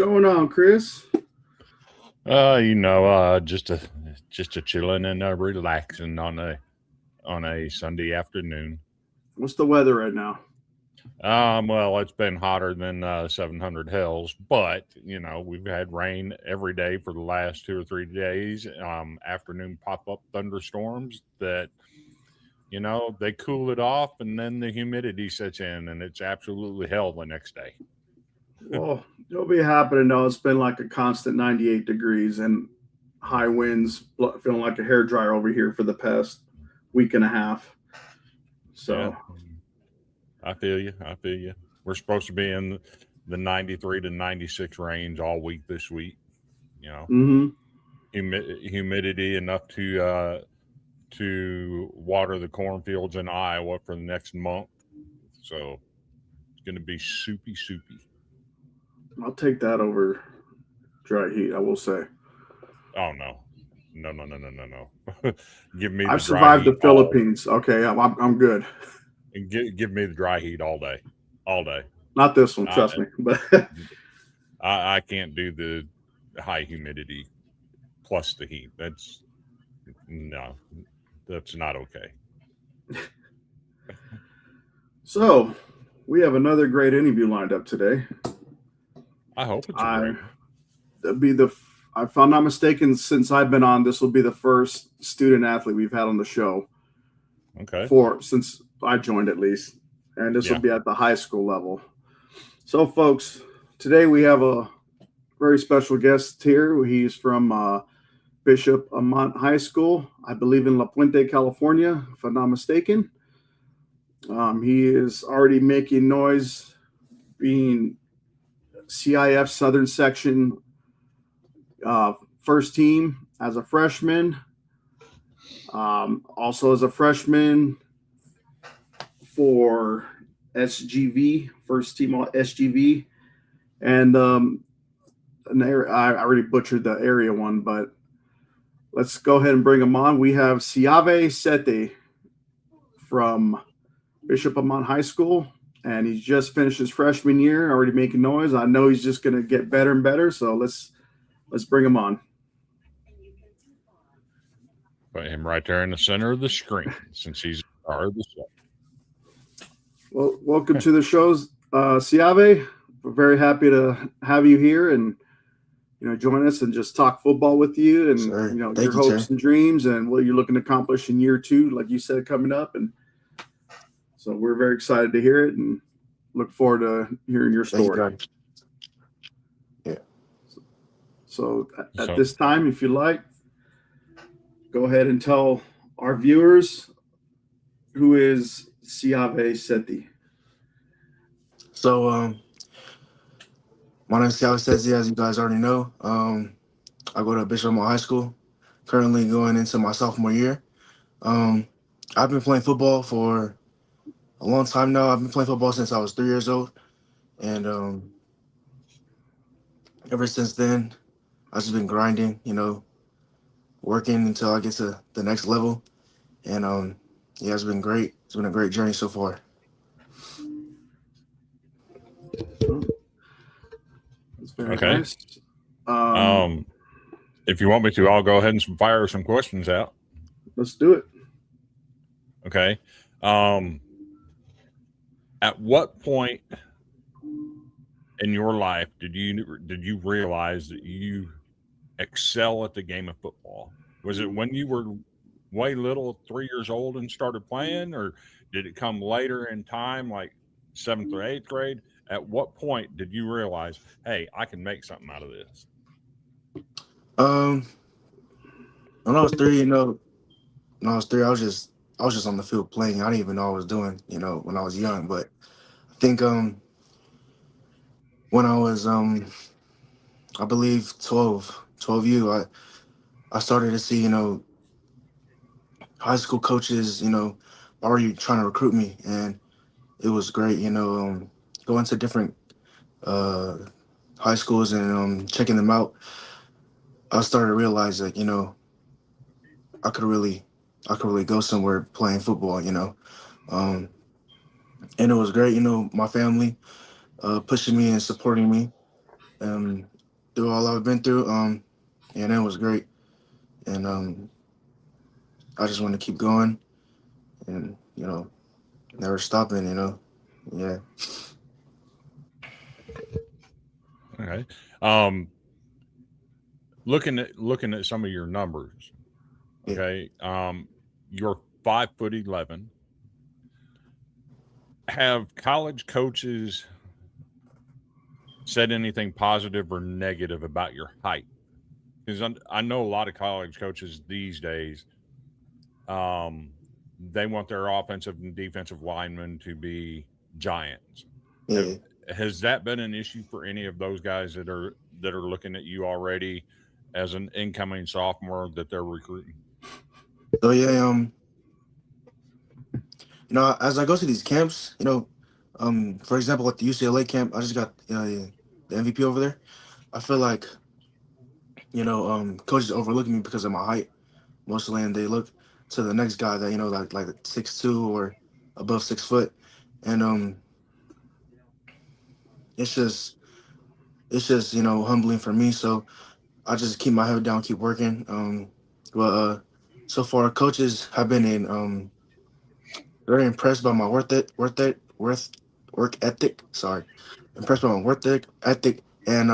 going on, Chris? Just a chilling and relaxing on a Sunday afternoon. What's the weather right now? Well, it's been hotter than 700 hells, but we've had rain every day for the last 2 or 3 days. Afternoon pop up thunderstorms that they cool it off, and then the humidity sets in, and it's absolutely hell the next day. Well, you'll be happy to know it's been like a constant 98 degrees and high winds, feeling like a hair dryer over here for the past week and a half. Yeah, So, I feel you. I feel you. We're supposed to be in the 93 to 96 range all week this week. You know, hmm humidity enough to water the cornfields in Iowa for the next month. So it's going to be soupy, soupy. I'll take that over dry heat, I will say. Oh no, no, no, no, no, no, no. Give me the I've dry survived heat the Philippines. Okay, I'm good. give me the dry heat all day, all day. Not this one, I trust me. But I can't do the high humidity plus the heat. No, that's not okay. so, we have another great interview lined up today. I hope it's a I great one. be the if I'm not mistaken, since I've been on, this will be the first student athlete we've had on the show Okay. for since I joined at least, and this will Yeah. be at the high school level. So, folks, today we have a very special guest here. He's from Bishop Amat High School, I believe in La Puente, California, if I'm not mistaken. He is already making noise, being CIF Southern Section first team as a freshman. Also, as a freshman for SGV, first team all SGV. And I already butchered the area one, but let's go ahead and bring him on. We have Siave Seti from Bishop Amat High School, and he's just finished his freshman year, already making noise. I know he's just going to get better and better, so let's bring him on. Put him right there in the center of the screen since he's a star of the show. Well, welcome to the shows, Siave. We're very happy to have you here and join us and just talk football with you and Sure. your Thank you, hopes sir. and dreams and what you're looking to accomplish in year two, like you said, coming up. And so we're very excited to hear it and look forward to hearing your Thank you, story. God. Yeah. So at So this time, if you like, go ahead and tell our viewers who is Siave Seti. So, my name is Siave Seti, as you guys already know. I go to Bishop High School, currently going into my sophomore year. Um, I've been playing football for a long time now. I've been playing football since I was 3 years old. And ever since then, I've just been grinding, working until I get to the next level. And yeah, it's been great. It's been a great journey so far. That's very okay. nice. Um, If you want me to, I'll go ahead and fire some questions out. let's do it. Okay. At what point in your life did you realize that you excel at the game of football? Was it when you were way little, 3 years old, and started playing, or did it come later in time, like seventh or eighth grade? At what point did you realize, hey, I can make something out of this? Um, when I was three, when I was three, I was just on the field playing. I didn't even know what I was doing, when I was young. But I think when I was I believe 12 U, I started to see, high school coaches, already trying to recruit me, and it was great, going to different uh high schools and checking them out. I started to realize that, I could really I could really go somewhere playing football, Um and it was great, my family pushing me and supporting me. through all I've been through. And it was great. And I just want to keep going and, never stopping, Yeah. Okay. Looking at some of your numbers. Yeah. Okay. You're 5'11". Have college coaches said anything positive or negative about your height? Because I know a lot of college coaches these days, they want their offensive and defensive linemen to be giants. Yeah. Has that been an issue for any of those guys that are looking at you already as an incoming sophomore that they're recruiting? So yeah, as I go to these camps, for example, like the UCLA camp, I just got the MVP over there. I feel like, coaches overlook me because of my height mostly, and they look to the next guy that, like 6'2" or above 6 foot. And it's just humbling for me. So I just keep my head down, keep working. Well, so far coaches have been very impressed by my work ethic. Sorry, impressed by my ethic, and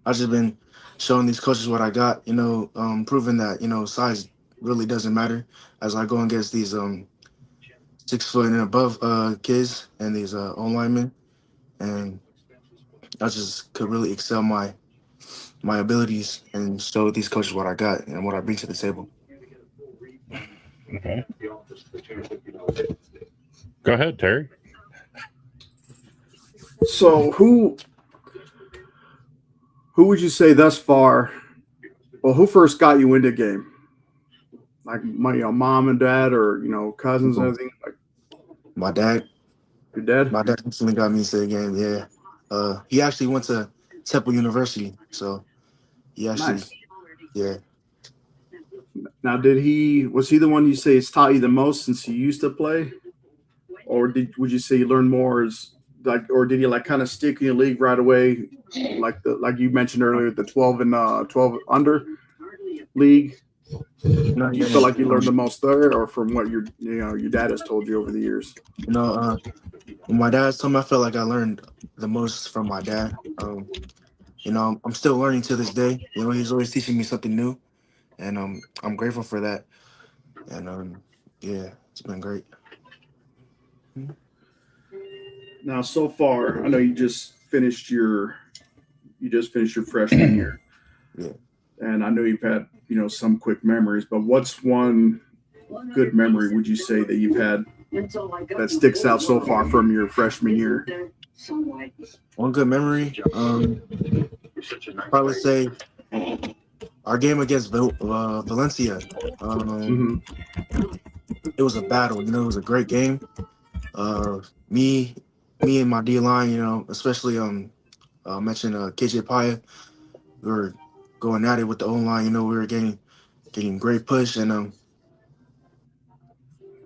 I just been showing these coaches what I got. Proving that size really doesn't matter as I go against these 6 foot and above kids and these O linemen, and I just could really excel my abilities and show these coaches what I got and what I bring to the table. Okay. Go ahead, Terry. So who would you say thus far? Well, who first got you into the game? Like my mom and dad, or cousins and everything. Like My dad. your dad. My dad definitely got me into the game. Yeah. He actually went to Temple University, so he actually, Nice. yeah. Now, was he the one you say has taught you the most since you used to play, or would you say you learned more or did he like kind of stick in your league right away, like you mentioned earlier, the 12 and 12 under league? No, Do you feel like you learned the most there, or from what your dad has told you over the years? When my dad told me, I felt like I learned the most from my dad. I'm still learning to this day. He's always teaching me something new, and I'm grateful for that. And yeah, it's been great. Now, so far, I know you just finished your freshman year, Yeah. and I know you've had some quick memories. But what's one good memory would you say that you've had that sticks out so far from your freshman year? One good memory, probably say our game against Valencia. It was a battle. It was a great game. Me and my D line, especially mentioned KJ Paya, we were going at it with the O line. We were getting great push, and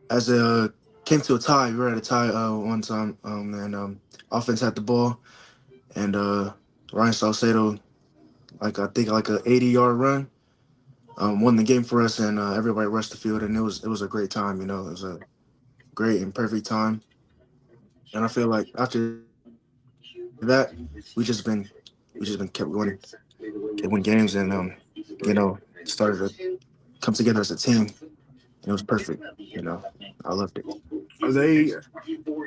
as it came to a tie, we were at a tie one time, and offense had the ball, and Ryan Salcedo, I think like a 80-yard run, won the game for us, and everybody rushed the field, and it was a great time. It was a great and perfect time, and I feel like after that, we just been kept winning, kept winning games, and started to come together as a team. It was perfect. I loved it.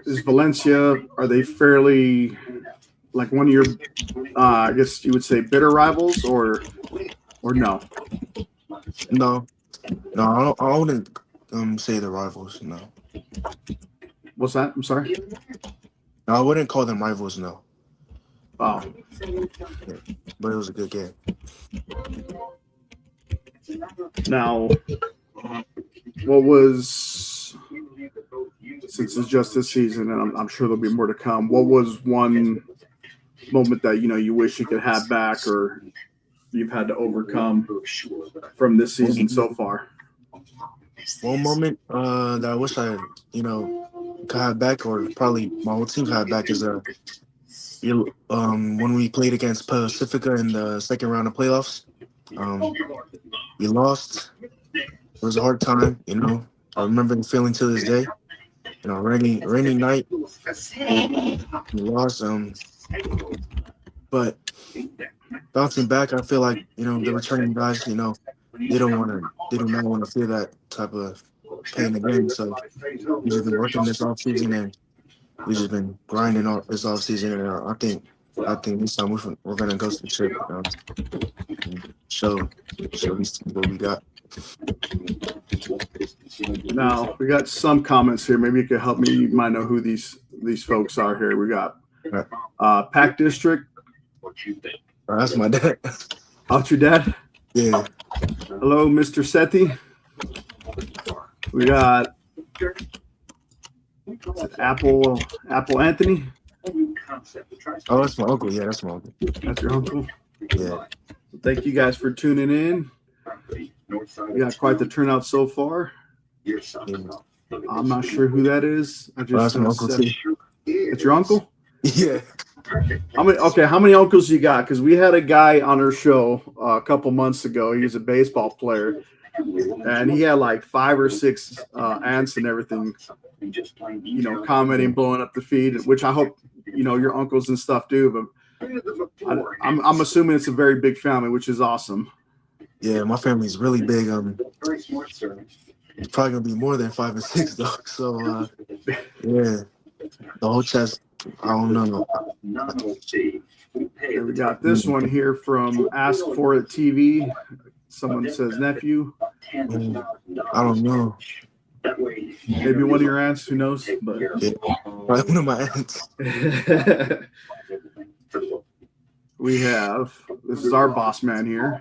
Is Valencia, are they fairly like one of your, I guess you would say, bitter rivals, or no? No, I wouldn't say the rivals. No. What's that? I'm sorry. No, I wouldn't call them rivals. No. Oh, Yeah. But it was a good game. now, what was, since it's just this season, and I'm sure there'll be more to come, what was one moment that you wish you could have back, or you've had to overcome from this season so far? One moment that I wish I could have back, or probably my whole team could have back, is when we played against Pacifica in the second round of playoffs, we lost. It was a hard time, you know. I remember the feeling to this day. You know, rainy night, we lost. But bouncing back, I feel like, you know, the returning guys, you know, they do not want to feel that type of pain again. So we just been working this off season, and we just been grinding all this off season. And I think this time we're gonna go to the trip, and show these teams what we got. Now we got some comments here. Maybe you could help me. You might know who these folks are here. We got Pack District. That's my dad. Oh, it's your dad? Yeah. Hello, Mr. Seti. We got Apple Anthony. Oh, that's my uncle. Yeah, that's my uncle. That's your uncle. Yeah. Thank you guys for tuning in. We got quite the turnout so far. Yeah. I'm not sure who that is. I just That's my uncle too. It's your uncle? Yeah. How many uncles you got? Because we had a guy on our show a couple months ago. He was a baseball player, and he had like 5 or 6 aunts and everything, you know, commenting, blowing up the feed, which I hope, you know, your uncles and stuff do. But I'm assuming it's a very big family, which is awesome. Yeah, my family's really big. It's probably gonna be more than 5 and 6 though. So yeah, the whole chest. I don't know. And we got this one here from Ask For It TV. Someone says nephew. I don't know. Maybe one of your aunts. Who knows? But Yeah, probably one of my aunts. This is our boss man here.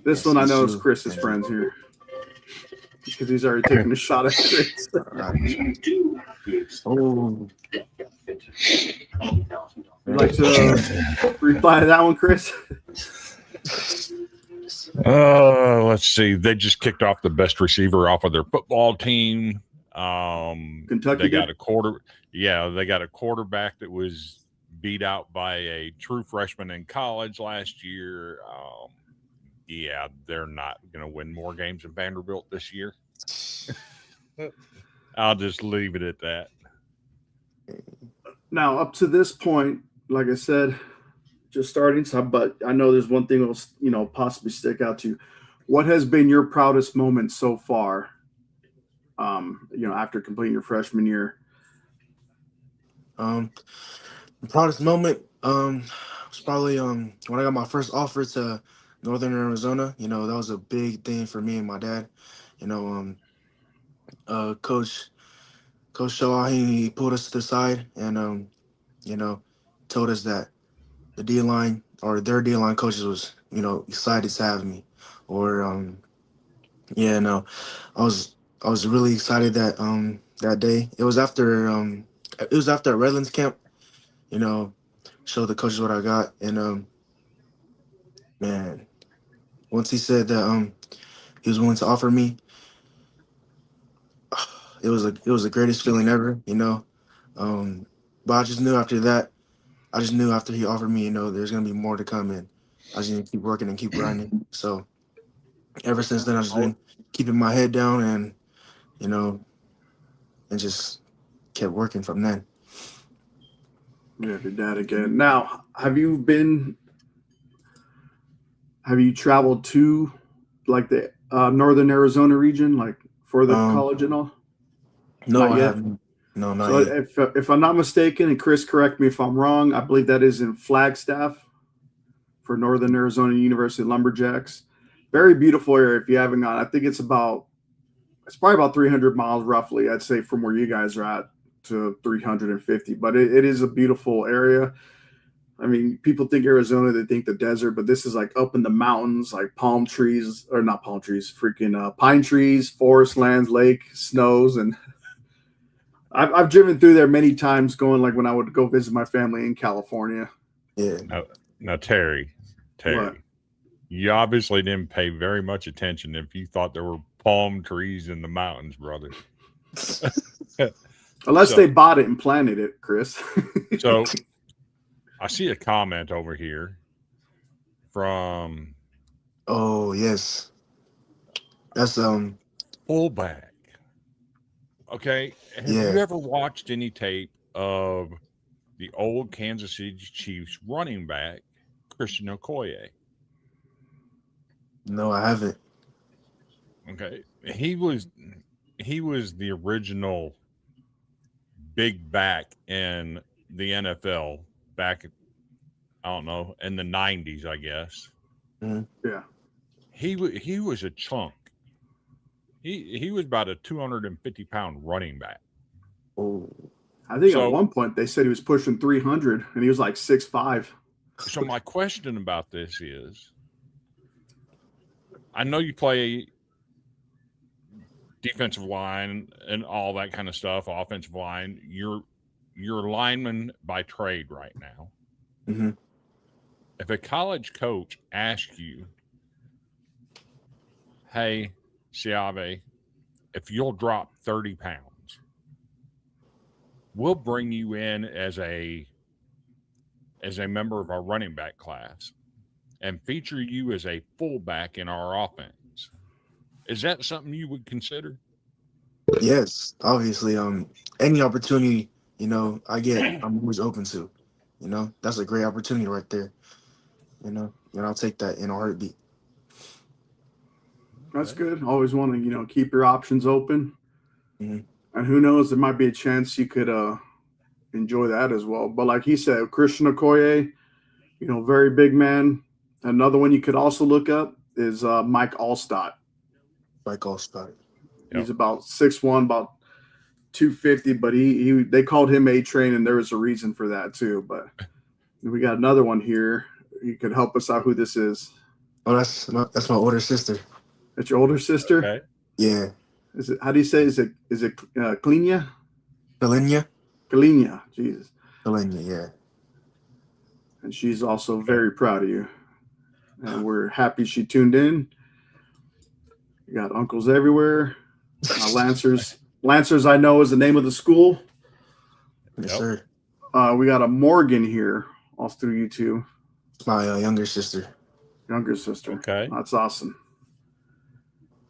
This one I know is Chris's friends here, because he's already taken a shot at Chris. Oh, Would you like to reply to that one, Chris? Let's see. They just kicked off the best receiver off of their football team. Kentucky. They got they got a quarterback that was beat out by a true freshman in college last year. Yeah, they're not going to win more games than Vanderbilt this year. I'll just leave it at that. Now, up to this point, like I said, just starting some, but I know there's one thing that will, you know, possibly stick out to you. What has been your proudest moment so far? You know, after completing your freshman year. the proudest moment was probably when I got my first offer to Northern Arizona. You know, that was a big thing for me and my dad. You know, Coach Shaw, he pulled us to the side and you know, told us that the D-line or their D-line coaches was, you know, excited to have me. Or yeah, no, I was really excited that that day. It was after a Redlands camp, you know, show the coaches what I got. And man, once he said that he was willing to offer me, it was the greatest feeling ever, you know. But I just knew after that, after he offered me, you know, there's gonna be more to come, and I just need to keep working and keep grinding. So ever since then, I've just been keeping my head down and, you know, and just kept working from then. Yeah, your dad again. Now, have you traveled to like the Northern Arizona region, like for the college and all? No, Not I yet? haven't. No, not So yet. if I'm not mistaken, and Chris, correct me if I'm wrong, I believe that is in Flagstaff for Northern Arizona University Lumberjacks. Very beautiful area if you haven't gone. I think it's probably about 300 miles roughly, I'd say, from where you guys are at to 350. But it is a beautiful area. I mean, people think Arizona, they think the desert, but this is like up in the mountains, like palm trees, or not palm trees, freaking pine trees, forest lands, lake, snows. And I've driven through there many times going like when I would go visit my family in California. Yeah. Now, Terry, What? you obviously didn't pay very much attention if you thought there were palm trees in the mountains, brother. Unless they bought it and planted it, Chris. So I see a comment over here from Oh yes, that's fullback. Okay. Have yeah. you ever watched any tape of the old Kansas City Chiefs running back, Christian Okoye? No, I haven't. Okay. He was the original big back in the NFL back, I don't know, in the 90s, I guess. Yeah. He was a chunk. He was about a 250-pound running back. Oh, I think at So one point they said he was pushing 300 and he was like 6'5". so my question about this is, I know you play defensive line and all that kind of stuff, offensive line. You're a lineman by trade right now. mm-hmm. If a college coach asks you, hey, Siave, if you'll drop 30 pounds, we'll bring you in as a member of our running back class and feature you as a fullback in our offense. Is that something you would consider? Yes, obviously. Any opportunity I get, I'm always open to. That's a great opportunity right there. And I'll take that in a heartbeat. That's good. Always want to, keep your options open. Mm-hmm. And who knows, there might be a chance you could enjoy that as well. But like he said, Christian Okoye, very big man. Another one you could also look up is Mike Allstott. Like Allstott. He's about 6'1", about 250, but they called him A-Train, and there was a reason for that too. But we got another one here. You could help us out who this is. Oh, that's my older sister. That's your older sister? Okay. Yeah. Is it? How do you say? Is it Klinia? Kalenia? Klinia. Jesus. Kalenia, yeah. And she's also very proud of you. And we're happy she tuned in. You got uncles everywhere. Lancers, I know, is the name of the school. Yes, Yep. sir. We got a Morgan here, all through YouTube. My younger sister. Younger sister. Okay. That's awesome.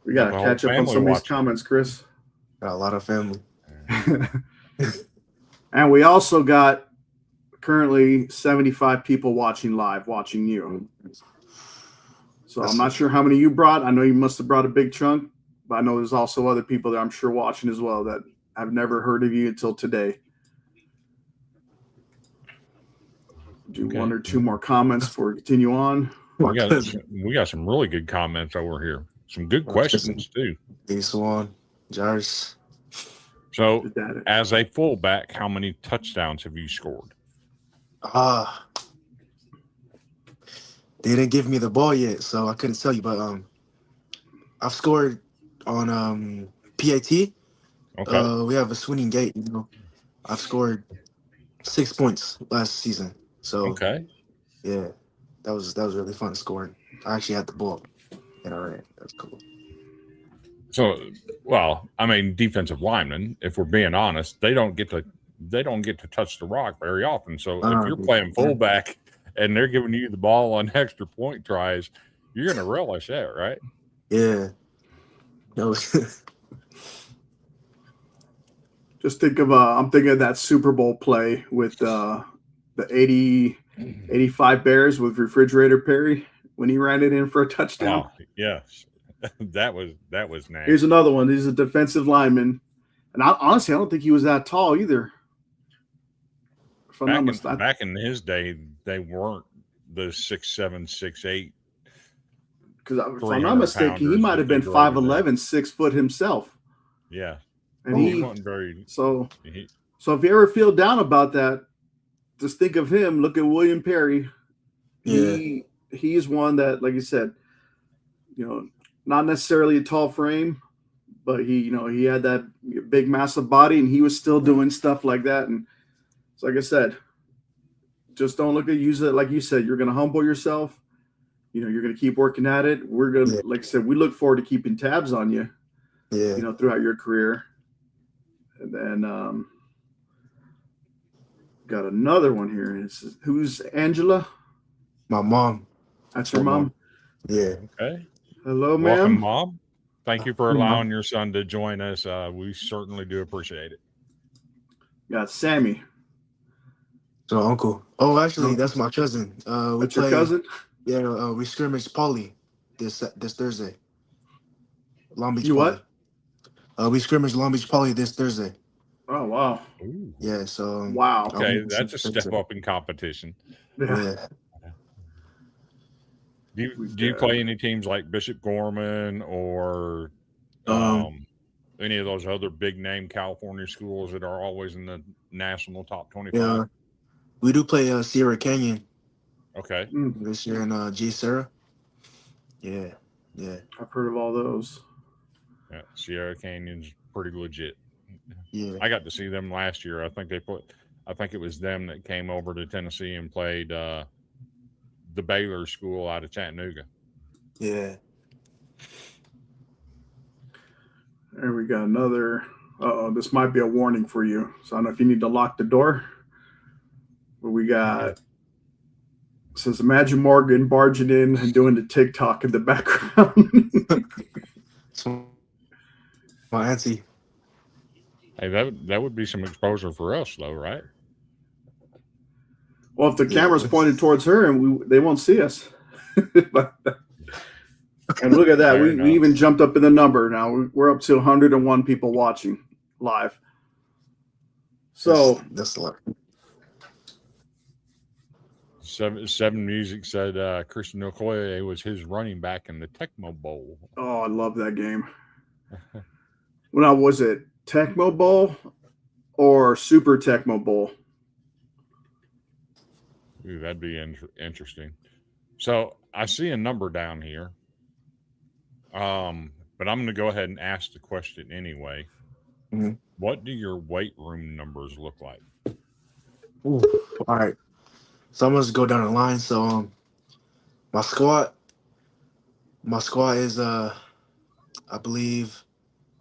We got to the catch whole up on some of family these comments, Chris. Got a lot of family. And we also got currently 75 people watching you. So I'm not sure how many you brought. I know you must have brought a big chunk, but I know there's also other people that I'm sure watching as well that have never heard of you until today. Do one or two more comments before we continue on. We got some really good comments over here. Some good questions too. Swan, Jars. So, as a fullback, how many touchdowns have you scored? They didn't give me the ball yet, so I couldn't tell you. But I've scored on PAT. Okay. We have a swinging gate. I've scored 6 points last season. So okay. Yeah, that was really fun scoring. I actually had the ball, and I ran. That's cool. So, well, I mean, defensive linemen, if we're being honest, they don't get to touch the rock very often. So if you're playing fullback and they're giving you the ball on extra point tries, you're going to relish that, right? Yeah. No. Just think of I'm thinking of that Super Bowl play with the 85 Bears with Refrigerator Perry when he ran it in for a touchdown. Oh, yes. that was nasty. Here's another one. He's a defensive lineman. And honestly, I don't think he was that tall either. Back in his day, they weren't the 6'7", 6'8". Because if I'm not mistaken, he might have been 5'11", 6 foot himself. Yeah. And he wasn't very. So if you ever feel down about that, just think of him. Look at William Perry. Yeah. He's one that, like you said, not necessarily a tall frame, but he had that big, massive body, and he was still doing stuff like that. And so, like I said, just don't use it like you said. You're going to humble yourself. You're going to keep working at it. We're going to, like I said, we look forward to keeping tabs on you. Yeah. Throughout your career. And then Got another one here. Who's Angela? My mom. That's your My mom. Yeah. Okay. Hello, Welcome, ma'am. Mom. Thank you for Mom. allowing your son to join us. We certainly do appreciate it. Got Sammy. So uncle. Oh, actually, Uncle. that's my cousin. We That's your play. cousin? Yeah. We scrimmage Poly this Thursday. Long Beach You Poly. what? We scrimmage Long Beach Poly this Thursday. Oh, wow. Ooh. Yeah. So Wow. I'll be Okay, that's a step up in competition. Yeah. Do you play any teams like Bishop Gorman or any of those other big name California schools that are always in the national top 25? Yeah. We do play Sierra Canyon Okay. this year in G Sarah. Yeah. Yeah. I've heard of all those. Yeah, Sierra Canyon's pretty legit. Yeah. I got to see them last year. I think it was them that came over to Tennessee and played the Baylor school out of Chattanooga. Yeah. There we got another. Uh-oh, this might be a warning for you. So I don't know if you need to lock the door. But we got says imagine Morgan barging in and doing the TikTok in the background. My auntie. Hey, that would be some exposure for us, though, right? Well, if the camera's pointed towards her and they won't see us. And look at that. We even jumped up in the number now. We're up to 101 people watching live. So that's a lot. Seven Music said Christian Okoye was his running back in the Tecmo Bowl. Oh, I love that game. Well, now, was it Tecmo Bowl or Super Tecmo Bowl? Ooh, that'd be interesting. So I see a number down here, but I'm going to go ahead and ask the question anyway. Mm-hmm. What do your weight room numbers look like? Ooh, all right. So I'm gonna go down the line. So my squat is I believe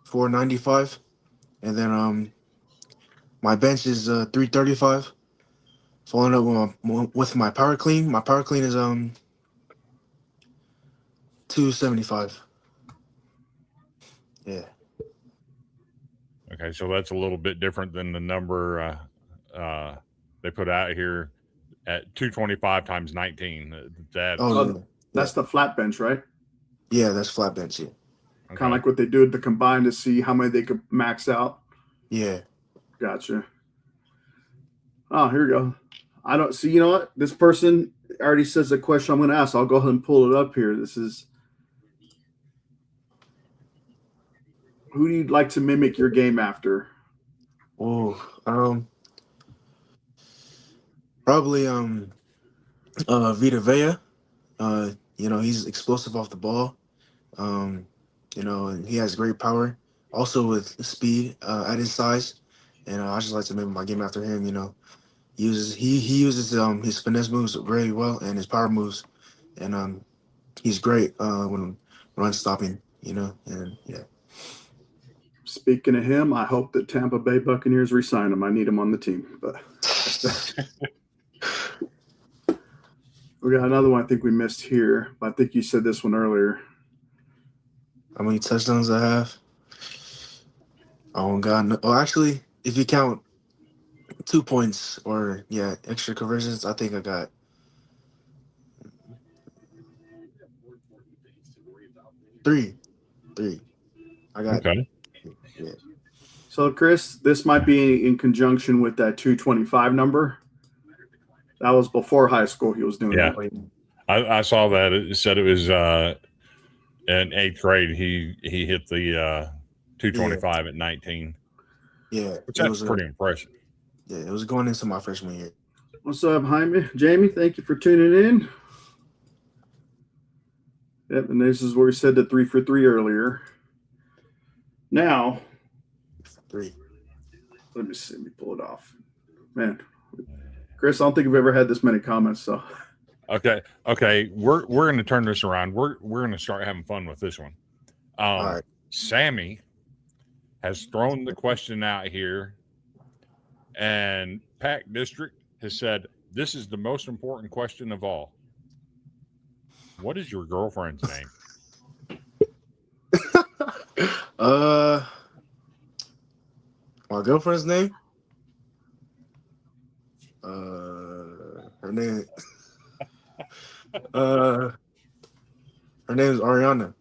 495, and then my bench is 335. Following up with my power clean. My power clean is 275. Yeah. Okay, so that's a little bit different than the number they put out here at 225 times 19. That's the flat bench, right? Yeah, that's flat bench. Yeah. Okay. Kind of like what they do at the combine to see how many they could max out. Yeah. Gotcha. Oh, here we go. I don't see. You know what? This person already says the question I'm going to ask. I'll go ahead and pull it up here. This is. Who do you like to mimic your game after? Oh, probably Vita Vea. He's explosive off the ball. And he has great power, also with speed at his size. And I just like to mimic my game after him. He uses his finesse moves very well and his power moves, and he's great when run stopping. And yeah. Speaking of him, I hope that Tampa Bay Buccaneers re-sign him. I need him on the team. But we got another one I think we missed here, but I think you said this one earlier. How many touchdowns I have? Oh, God. No. Oh, actually, if you count 2 points or, extra conversions, I think I got 3. I got okay. Yeah. So, Chris, this might be in conjunction with that 225 number. That was before high school he was doing that. I saw that. It said it was in 8th grade. He hit the 225 at 19. Yeah. Which that's pretty impressive. Yeah, it was going into my freshman year. What's up, Jaime? Jamie, thank you for tuning in. Yep, and this is where we said the 3 for 3 earlier. Now, 3. Let me see. Let me pull it off. Man, Chris, I don't think I've ever had this many comments. So, okay, we're going to turn this around. We're going to start having fun with this one. All right. Sammy has thrown the question out here, and Pack District has said this is the most important question of all. What is your girlfriend's name? My girlfriend's name. Her name. Her name is Ariana.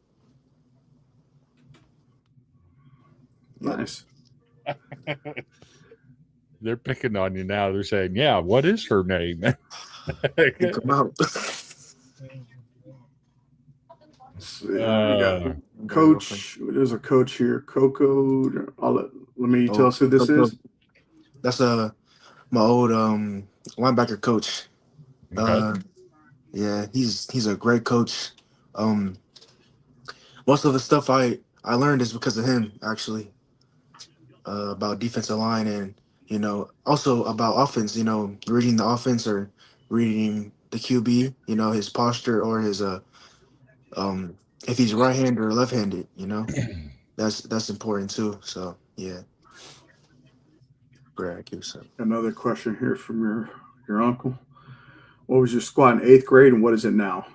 Yeah. Nice. They're picking on you now. They're saying, "Yeah, what is her name?" Come out. We got Coach. There's a coach here. Coco. Let me tell us who this is. That's my old linebacker coach. Okay. Yeah, he's a great coach. Most of the stuff I learned is because of him, actually. About defensive line and also about offense. Reading the offense or reading the QB. His posture or his if he's right-handed or left-handed. That's important too. So yeah. Great, Another question here from your uncle. What was your squad in 8th grade and what is it now?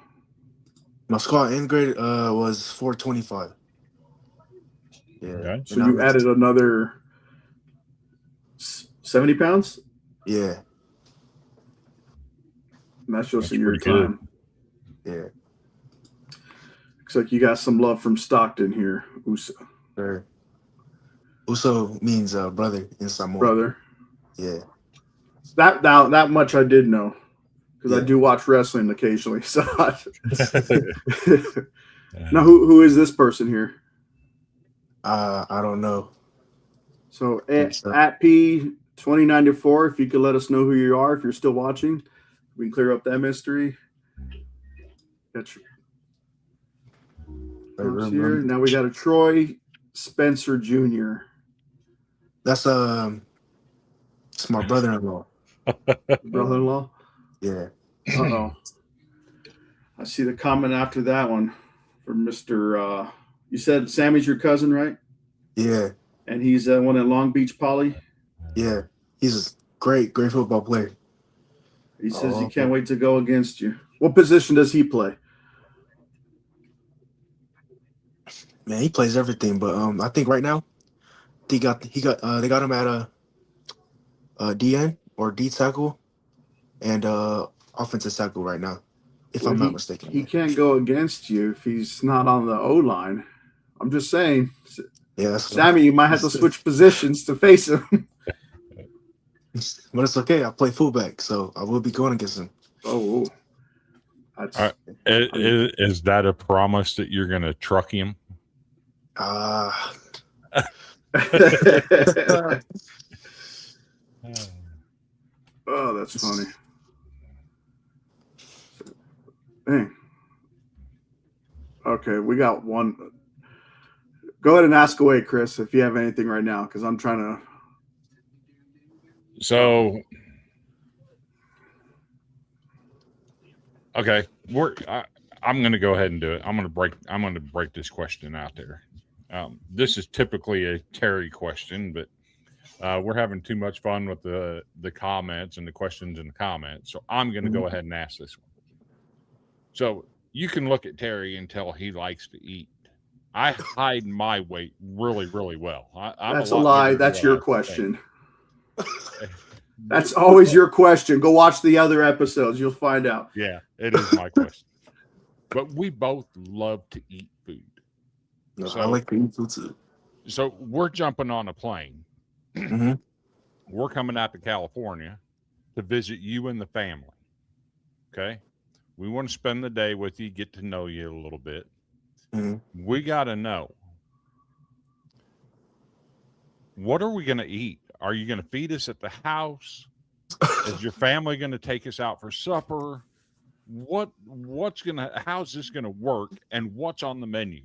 My squad in grade was 425. Yeah. Okay. So you added another 70 pounds? Yeah. And that's just That's in your pretty good. time. Yeah. Looks like you got some love from Stockton here. Uso. Sure. Uso means brother in Samoan. Brother. Yeah. That much I did know. Because I Yeah. do watch wrestling occasionally. So now who is this person here? I don't know. So at P2094, if you could let us know who you are, if you're still watching, we can clear up that mystery. Got your folks here. Now we got a Troy Spencer Jr. That's it's my brother-in-law. Brother-in-law? Yeah. Uh-oh. I see the comment after that one from Mr. You said Sammy's your cousin, right? Yeah. And he's one at Long Beach Poly? Yeah. He's a great football player. He says he can't wait to go against you. What position does he play? Man, he plays everything, but I think right now they got him at a DN or D tackle and offensive tackle right now, if I'm not mistaken. He can't go against you if he's not on the O line. I'm just saying. Yeah, Sammy, you might have to switch positions to face him. But it's okay. I play fullback, so I will be going against him. Oh, is that a promise that you're going to truck him? Oh, that's funny. Dang. Okay, we got one. Go ahead and ask away, Chris, if you have anything right now, because I'm trying to. So, okay, I'm going to go ahead and do it. I'm going to break this question out there. This is typically a Terry question, but we're having too much fun with the comments and the questions in the comments. So I'm going to go ahead and ask this one. So you can look at Terry and tell he likes to eat. I hide my weight really, really well. That's a lie. That's your question. That's always your question. Go watch the other episodes. You'll find out. Yeah, it is my question. But we both love to eat food. No, so, I like to eat food too. So we're jumping on a plane. Mm-hmm. We're coming out to California to visit you and the family. Okay? We want to spend the day with you, get to know you a little bit. Mm-hmm. We got to know, what are we going to eat? Are you going to feed us at the house? Is your family going to take us out for supper? How's this going to work? And what's on the menu?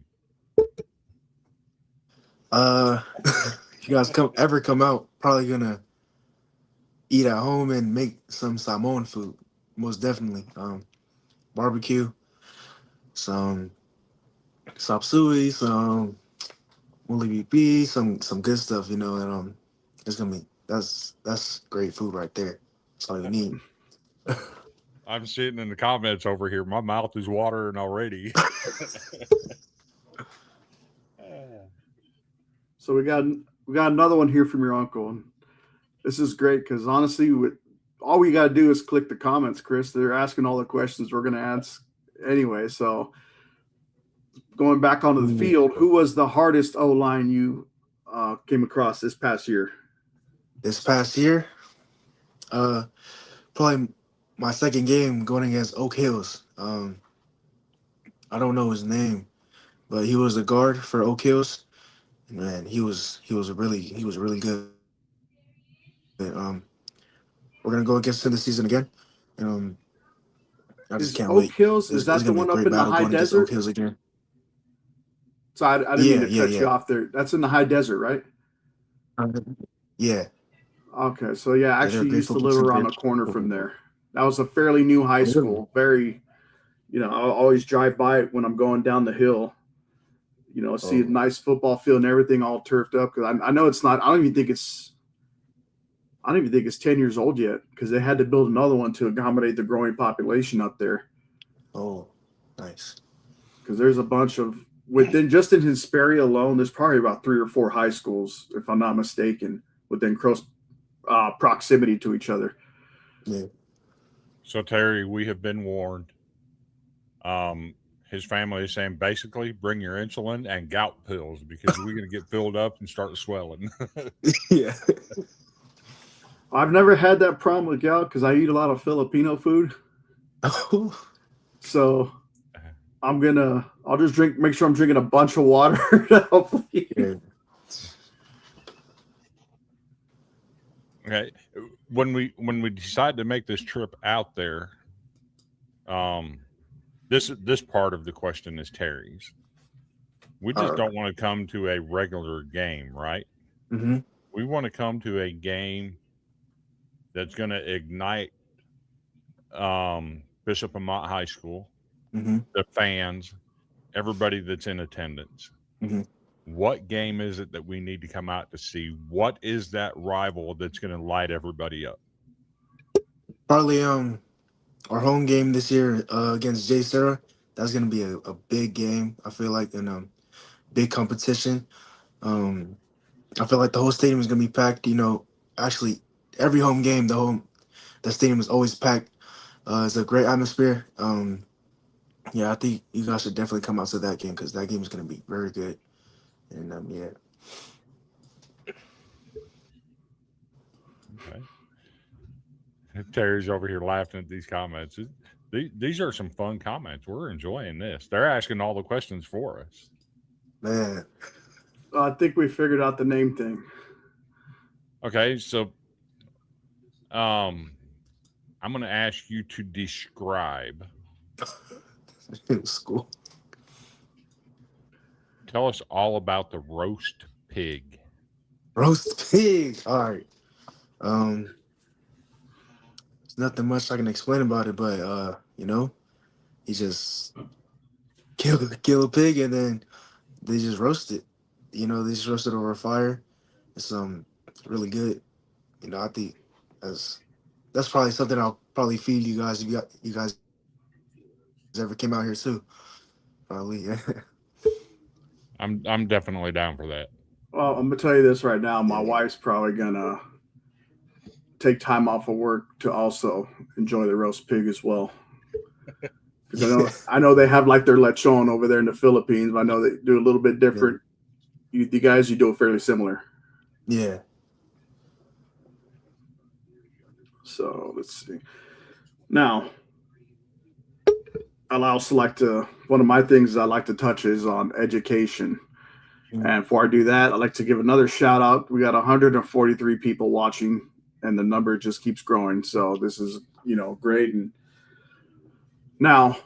If you guys come out, probably going to eat at home and make some Samoan food. Most definitely. Barbecue, some sapsui, some muli bibi, some good stuff, and it's gonna be that's great food right there. That's all you need. I'm sitting in the comments over here. My mouth is watering already. So we got another one here from your uncle, and this is great because honestly, all we got to do is click the comments, Chris. They're asking all the questions we're going to ask anyway. So going back onto the field, who was the hardest O line you came across this past year? This past year, probably my second game going against Oak Hills. I don't know his name, but he was a guard for Oak Hills. Man, he was really good. We're gonna go against him this season again. Um, I just Is can't Oak wait. Hills, is It's that the gonna be a one up great in the battle high going against Oak desert? Hills again. So I didn't mean Yeah, to yeah, cut you yeah. off there. That's in the high desert, right? Yeah, Okay, so yeah, I yeah. They're a actually great used to football live team. around the corner from there. That was a fairly new high Really? school. Very, I'll always drive by it when I'm going down the hill. See a Oh, nice football field and everything all turfed up. Because I know it's not. I don't even think it's 10 years old yet. Because they had to build another one to accommodate the growing population up there. oh, nice. Because there's a bunch of within just in Hesperia alone. There's probably about 3 or 4 high schools, if I'm not mistaken, within close proximity to each other. Yeah. So Terry, we have been warned. His family is saying basically bring your insulin and gout pills because we're going to get filled up and start swelling. Yeah. I've never had that problem with gout because I eat a lot of Filipino food. Oh, So I'll just make sure I'm drinking a bunch of water. Hopefully. yeah. Okay, when we decide to make this trip out there, um, this part of the question is Terry's. We All just right. don't want to come to a regular game, right? Mm-hmm. We want to come to a game that's going to ignite Bishop Amat High School, Mm-hmm. the fans, everybody that's in attendance. Mm-hmm. What game is it that we need to come out to see? What is that rival that's going to light everybody up? Probably our home game this year against J Sarah. That's gonna be a big game. I feel like and big competition. Um, I feel like the whole stadium is gonna be packed. Actually, every home game, the stadium is always packed. It's a great atmosphere. Yeah, I think you guys should definitely come out to that game because that game is gonna be very good. And yeah. Okay. Terry's over here laughing at these comments. These are some fun comments. We're enjoying this. They're asking all the questions for us. Man, I think we figured out the name thing. Okay, so I'm going to ask you to describe. school. Tell us all about the roast pig. Roast pig. All right. There's nothing much I can explain about it, but he just kill a pig and then they just roast it. They just roast it over a fire. It's really good. I think that's probably something I'll probably feed you guys if you guys ever came out here too. Probably, yeah. I'm definitely down for that. Well, I'm gonna tell you this right now. My Yeah. wife's probably gonna take time off of work to also enjoy the roast pig as well. Because I know they have like their lechon over there in the Philippines. But I know they do a little bit different. You guys, you do it fairly similar. Yeah. So let's see. Now, I also like to. One of my things I like to touch is on education. Mhm. And before I do that, I'd like to give another shout out. We got 143 people watching, and the number just keeps growing. So this is great. And now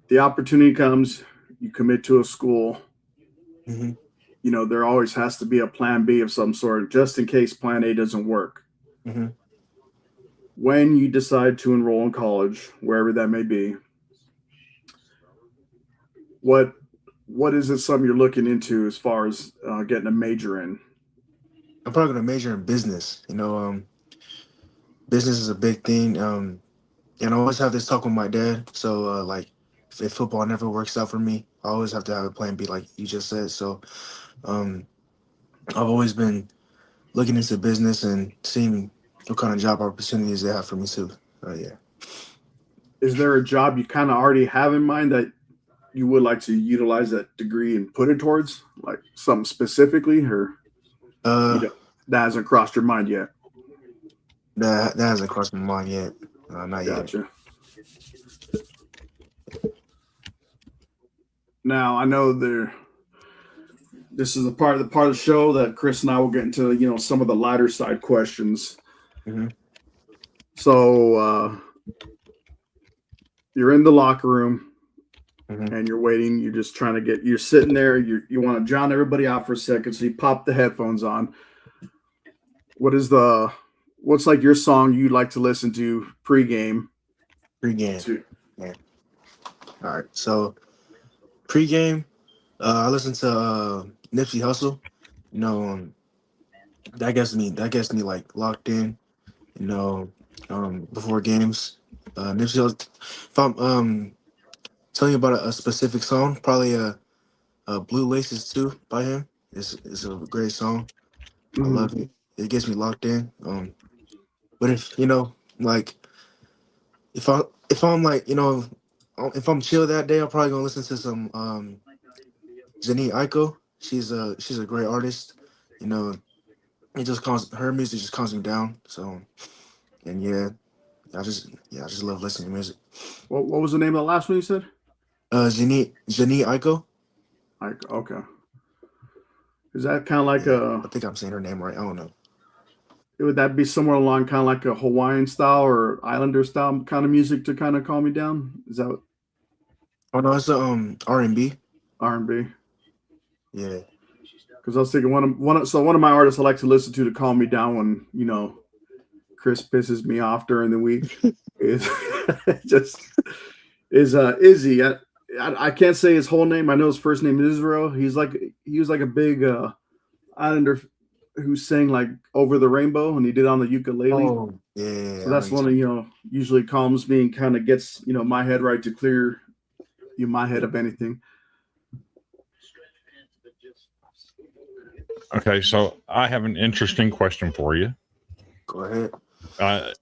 the opportunity comes. You commit to a school. Mhm. There always has to be a plan B of some sort, just in case plan A doesn't work. Mhm. When you decide to enroll in college, wherever that may be, what is it something you're looking into as far as getting a major in? I'm probably gonna major in business. Business is a big thing. And I always have this talk with my dad. So like, if football never works out for me, I always have to have a plan B, like you just said. So um, I've always been looking into business and seeing what kind of job opportunities they have for me too. Yeah. Is there a job you kind of already have in mind that you would like to utilize that degree and put it towards, like something specifically, or you Uh, know that hasn't crossed your mind yet? that hasn't crossed my mind yet. Not yet. Gotcha. Now I know there. This is a part of the show that Chris and I will get into. Some of the lighter side questions. Hmm. So you're in the locker room Hmm. and you're waiting. You're just trying to get. You're sitting there. You want to drown everybody out for a second. So you pop the headphones on. What's like your song you like to listen to pregame? Pre-game. To Yeah. All right. So pre-game, I listen to Nipsey Hussle. You know, that gets me like locked in. You know, before games. Nipsey Hussle. If I'm telling you about a specific song, probably Blue Laces too by him. It's a great song. I love mm, it. It gets me locked in. But like if I'm like if I'm chill that day, I'm probably gonna listen to some Jenny Aiko. She's a great artist. You know, her music just calms me down. So and yeah, I just love listening to music. what was the name of the last one you said? Jenny Aiko. Like, okay, is that kind of like Yeah, a? I think I'm saying her name right. I don't know. Would that be somewhere along kind of like a Hawaiian style or Islander style kind of music to kind of calm me down? Is that Oh no, it's R&B. R&B? Yeah. Because I was thinking one of my artists I like to listen to calm me down when Chris pisses me off during the week is just is Izzy. I can't say his whole name. I know his first name is Israel. He was like a big Islander who sang like Over the Rainbow, and he did it on the ukulele. Oh yeah, So I know that's you one of talking. usually calms me and kind of gets my head right to clear my head of anything. Okay, so I have an interesting question for you. Go ahead. Uh,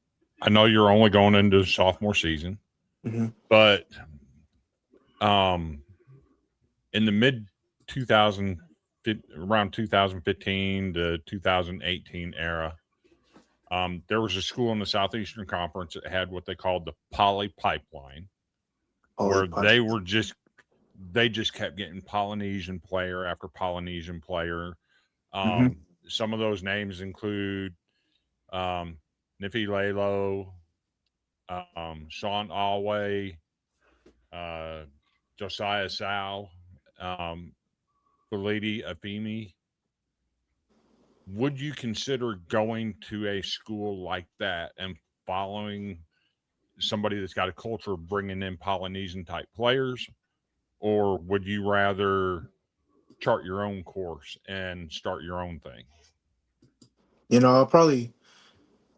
I know you're only going into sophomore season, Hmm. but um, in the mid 2000 around 2015 to 2018 era, there was a school in the Southeastern Conference that had what they called the Poly Pipeline, Holy where punch. they just kept getting Polynesian player after Polynesian player. Hmm. Some of those names include Nifi Lalo, Sean Alway, uh, Josiah Sal, um, Lady Afimi. Would you consider going to a school like that and following somebody that's got a culture of bringing in Polynesian type players, or would you rather chart your own course and start your own thing?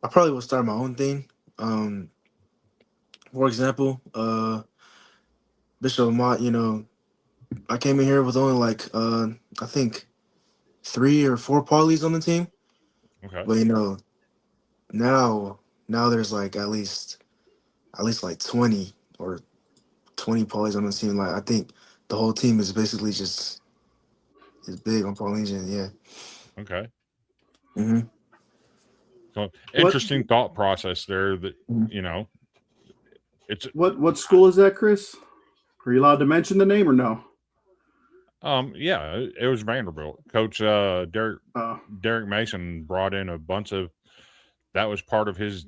I probably will start my own thing. Um, for example, Bishop Amat, I came in here with only like I think 3 or 4 polys on the team, Okay. but now now there's like at least like 20 or 20 polys on the team. Like I think the whole team is basically just is big on Polynesian. Yeah. Okay. Hmm. So What interesting thought process there. That you know, it's what school is that, Chris? Are you allowed to mention the name or no? yeah, it was Vanderbilt. Coach Uh, Derek Mason brought in a bunch of that was part of his.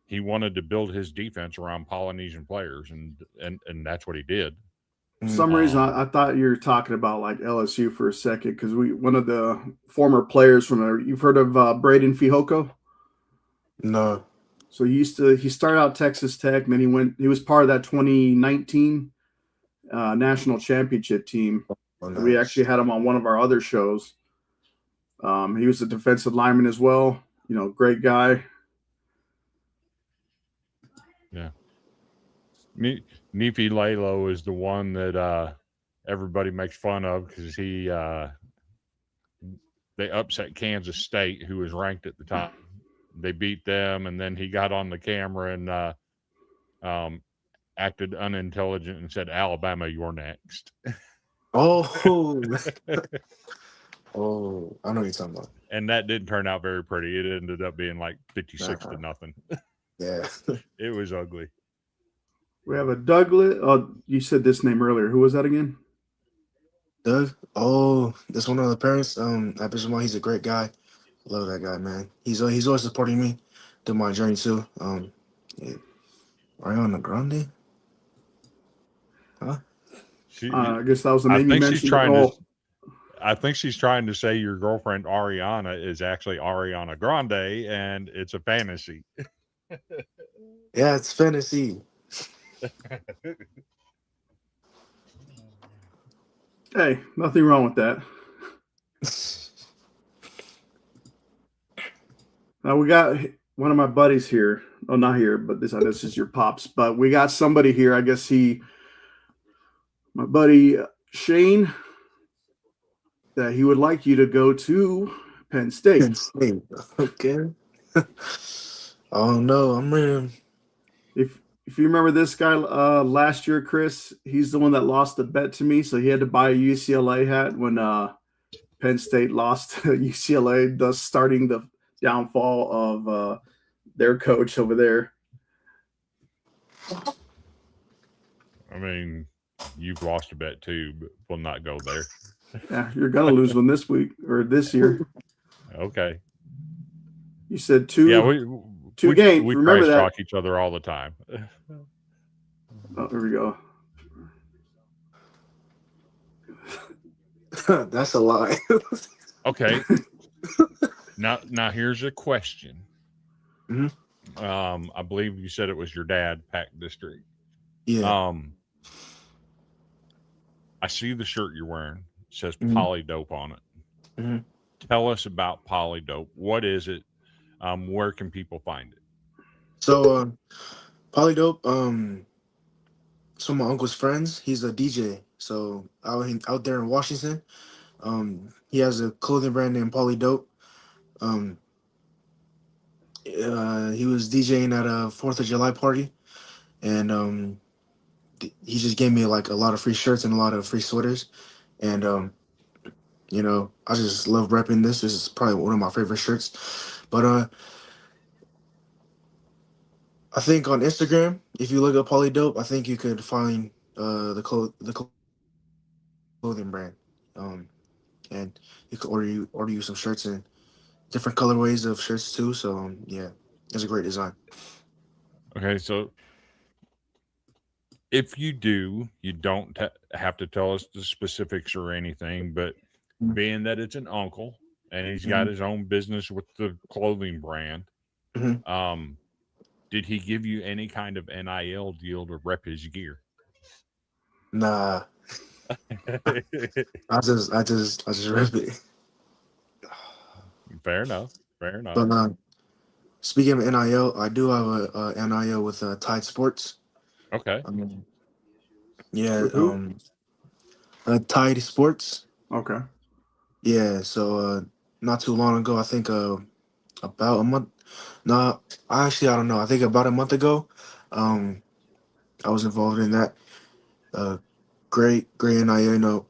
He wanted to build his defense around Polynesian players, and that's what he did. for Hmm. some reason, Um, I thought you were talking about like LSU for a second because one of the former players from there. You've heard of Braden Fihoko? No. So he started out Texas Tech, and then he was part of that 2019 national championship team. Oh, We actually nice. had him on one of our other shows, He was a defensive lineman as well. Great guy. Yeah. Nefi Lalo is the one that everybody makes fun of because they upset Kansas State, who was ranked at the time. They beat them, and then he got on the camera and acted unintelligent and said, "Alabama, you're next." Oh, oh, I know what you're talking about. And that didn't turn out very pretty. It ended up being like 56 to nothing. Yeah. It was ugly. We have a Douglas. Oh, you said this name earlier. Who was that again? Doug. Oh, that's one of the parents. At Bishop, he's a great guy. Love that guy, man. He's always supporting me through my journey too. Yeah. Ariana Grande. Huh? I guess that was the I name you think she's mentioned. trying to. I think she's trying to say your girlfriend Ariana is actually Ariana Grande, and it's a fantasy. Yeah, it's fantasy. Hey, nothing wrong with that. Now we got one of my buddies here. Oh, not here, but this is your pops. But we got somebody here. I guess my buddy Shane, that he would like you to go to Penn State. Penn State. Okay. Oh no, I'm ready. If you remember this guy last year, Chris, he's the one that lost the bet to me, so he had to buy a UCLA hat when Penn State lost to UCLA, thus starting the downfall of their coach over there. I mean, you've lost a bet too, but we'll not go there. Yeah, you're gonna lose one this week or this year. Okay. You said two. Yeah, two games. We Remember trash that. talk each other all the time. Oh, there we go. That's a lie. Okay. Now here's a question. Mm-hmm. I believe you said it was your dad, Pack District. Yeah. I see the shirt you're wearing. It says Mm-hmm. Polydope on it. Mm-hmm. Tell us about Polydope. What is it? Where can people find it? So Polydope, some of my uncle's friends, he's a DJ. So out there in Washington, he has a clothing brand named Polydope. He was DJing at a 4th of July party, and he just gave me like a lot of free shirts and a lot of free sweaters. And I just love repping this. This is probably one of my favorite shirts. But I think on Instagram, if you look up Polydope, I think you could find the clothing brand, and you could order you some shirts and different colorways of shirts too. So yeah, it's a great design. Okay, so if you do, you don't have to tell us the specifics or anything, but being that it's an uncle and he's got his own business with the clothing brand, did he give you any kind of NIL deal to rep his gear? Nah, I just rep it. Fair enough. But speaking of NIL, I do have a NIL with Tide Sports. Okay. With who? Tide Sports. Okay. Yeah. So not too long ago, I think about a month. No, I don't know. I think about a month ago, I was involved in that. Great NIL.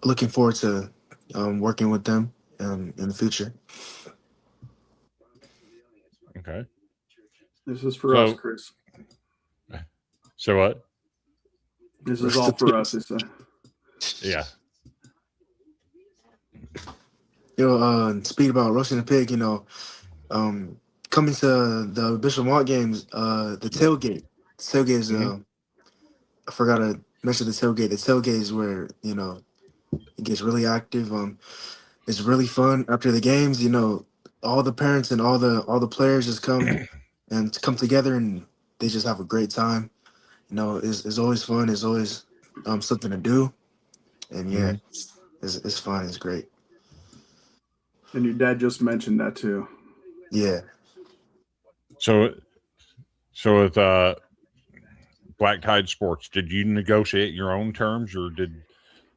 Looking forward to working with them in the future. Okay. This is for us, Chris. So what? This is all for us. Yeah. Speak about roasting a pig. Coming to the Bishop Mont games, the tailgate. The tailgate is I forgot to mention the tailgate. The tailgate is where it gets really active. It's really fun after the games. All the parents and all the players just come together and they just have a great time. It's always fun. It's always something to do, and yeah, it's fun. It's great. And your dad just mentioned that too. Yeah. So with Black Tide Sports, did you negotiate your own terms, or did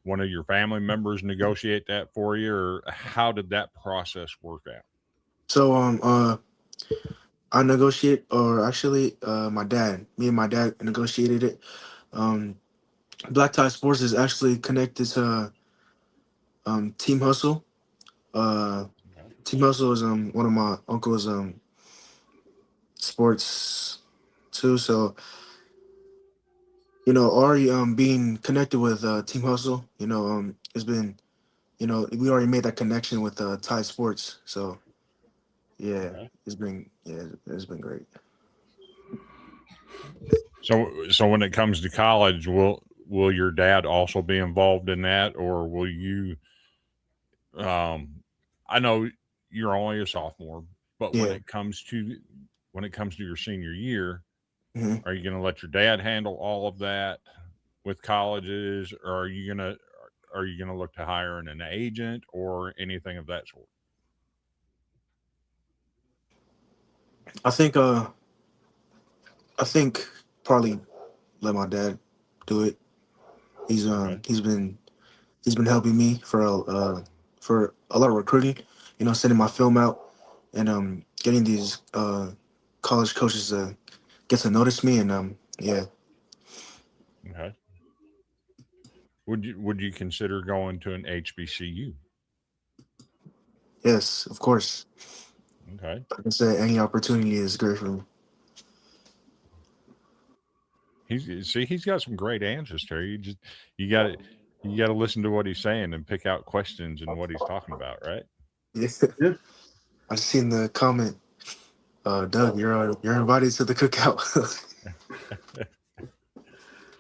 one of your family members negotiate that for you, or how did that process work out? So I negotiate, or actually, me and my dad negotiated it. Um, Black Tie Sports is actually connected to Team Hustle. Uh, Okay. Team Hustle is one of my uncle's sports too. So already being connected with Team Hustle, it's been we already made that connection with Tide Sports. So yeah, Okay. it's been great. So when it comes to college, will your dad also be involved in that, or will you? Um, I know you're only a sophomore, but Yeah. when it comes to your senior year, hmm are you going to let your dad handle all of that with colleges, or are you going to look to hiring an agent or anything of that sort? I think I think probably let my dad do it. He's Okay. um he's been he's been helping me for a lot of recruiting, sending my film out and getting these college coaches to get to notice me and yeah. Okay. Would you consider going to an HBCU? Yes, of course. Okay. Like I said, any opportunity is great for me. He's got some great answers, Terry. You got to you got to listen to what he's saying and pick out questions and what he's talking about, right? Yeah. Yeah. I just seen the comment, Doug, you're invited to the cookout.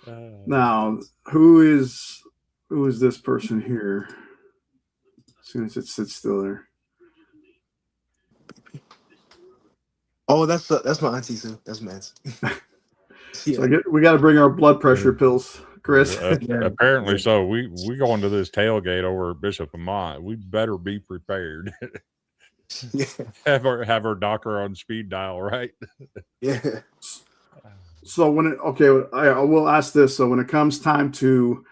Uh, Now, who is this person here? As soon as it sits still there. Oh, that's my auntie too. That's my auntie. So Yeah. we got to bring our blood pressure pills, Chris. Yeah. apparently Yeah. so. We go into this tailgate over at Bishop Amat. We better be prepared. Yeah. have our doctor on speed dial, right? Yeah. So I will ask this. So when it comes time to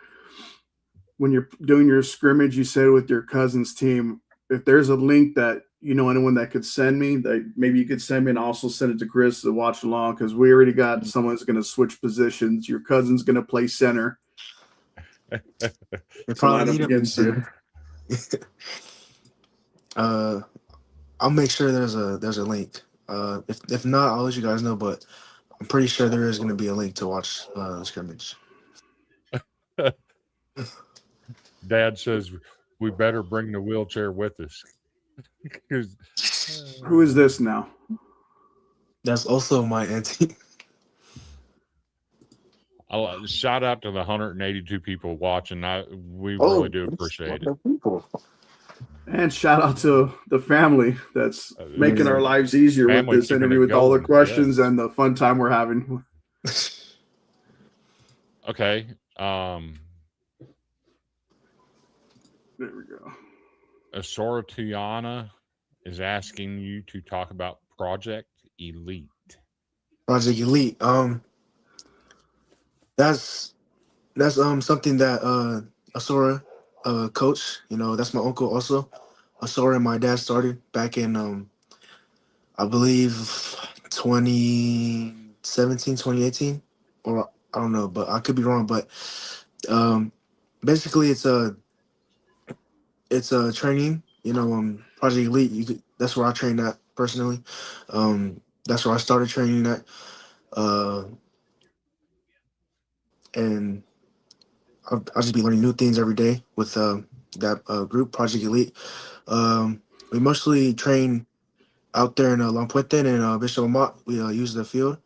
when you're doing your scrimmage, you said with your cousin's team, if there's a link that you know anyone that could send me, that maybe you could send me and also send it to Chris to watch along because we already got someone that's going to switch positions. Your cousin's going to play center They to probably line up need him in against you. center. uh, I'll make sure there's a link. If not, I'll let you guys know. But I'm pretty sure there is going to be a link to watch the scrimmage. Dad says we better bring the wheelchair with us. 'Cause, Who is this now? That's also my auntie. shout out to the 182 people watching. We really Oh, do appreciate it. the people. And shout out to the family that's making Yeah. our lives easier with Family this keeping interview it with all the going. questions Yes. and the fun time we're having. Okay. There we go. Asoratiana is asking you to talk about Project Elite. Project Elite. That's something that Asora coach. That's my uncle also. Asora and my dad started back in I believe 2017, 2018, or I don't know, but I could be wrong. But um, basically, it's a training. Project Elite. That's where I trained at personally. That's where I started training at, and I'll just be learning new things every day with that group, Project Elite. We mostly train out there in La Puente and Bishop Amat. We use the field,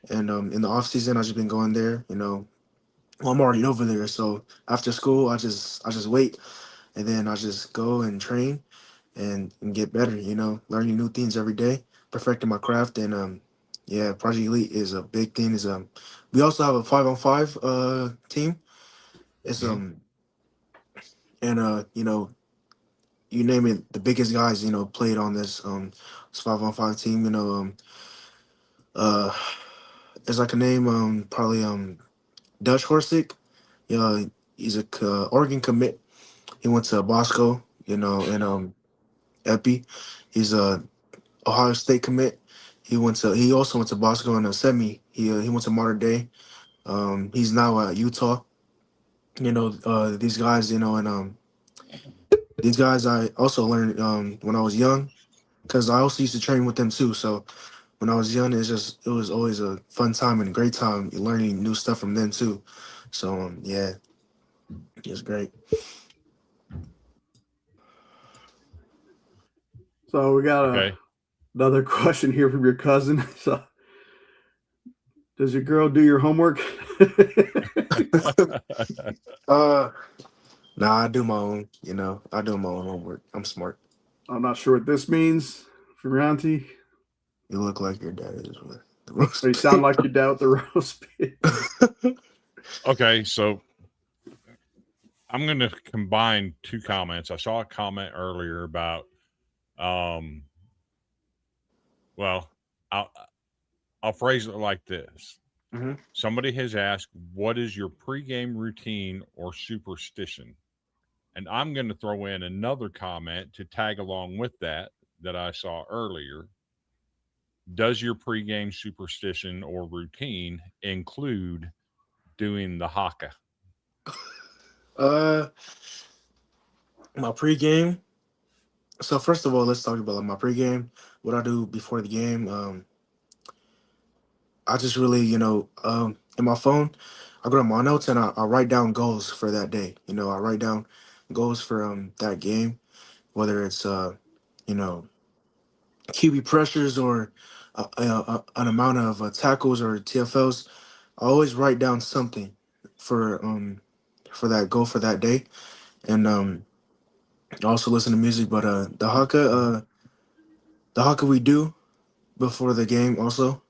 and in the off season, I've just been going there. Well, I'm already over there, so after school, I just wait, and then I just go and train and get better. Learning new things every day, perfecting my craft, and yeah, Project Elite is a big thing. Is we also have a 5-on-5 team. It's Mhm. and you name it, the biggest guys, played on this 5-on-5 team. Uh, as I can name, probably Dutch Horsick. Yeah, he's a Oregon commit. He went to Bosco, and Epi. He's a Ohio State commit. He also went to Bosco and a semi. He went to Mater Dei. He's now at Utah. These guys, and these guys I also learned when I was young, because I also used to train with them too. So when I was young, it was always a fun time and a great time learning new stuff from them too. So yeah, it was great. So we got Okay. another question here from your cousin. So, does your girl do your homework? uh, nah, I do my own. I do my own homework. I'm smart. I'm not sure what this means from your auntie. You look like your dad is with the Or you roast sound like your dad with the roast pig. Okay, so I'm going to combine two comments. I saw a comment earlier about, well, I'll I'll phrase it like this. hmm Somebody has asked, "What is your pregame routine or superstition?" And I'm going to throw in another comment to tag along with that I saw earlier. Does your pregame superstition or routine include doing the haka? Uh, my pregame. So first of all, let's talk about my pregame. What I do before the game. I just really, in my phone, I go to my notes and I write down goals for that day. I write down goals for that game, whether it's you know, QB pressures or an amount of tackles or TFLs. I always write down something for that goal for that day, and I also listen to music. But the haka we do before the game also.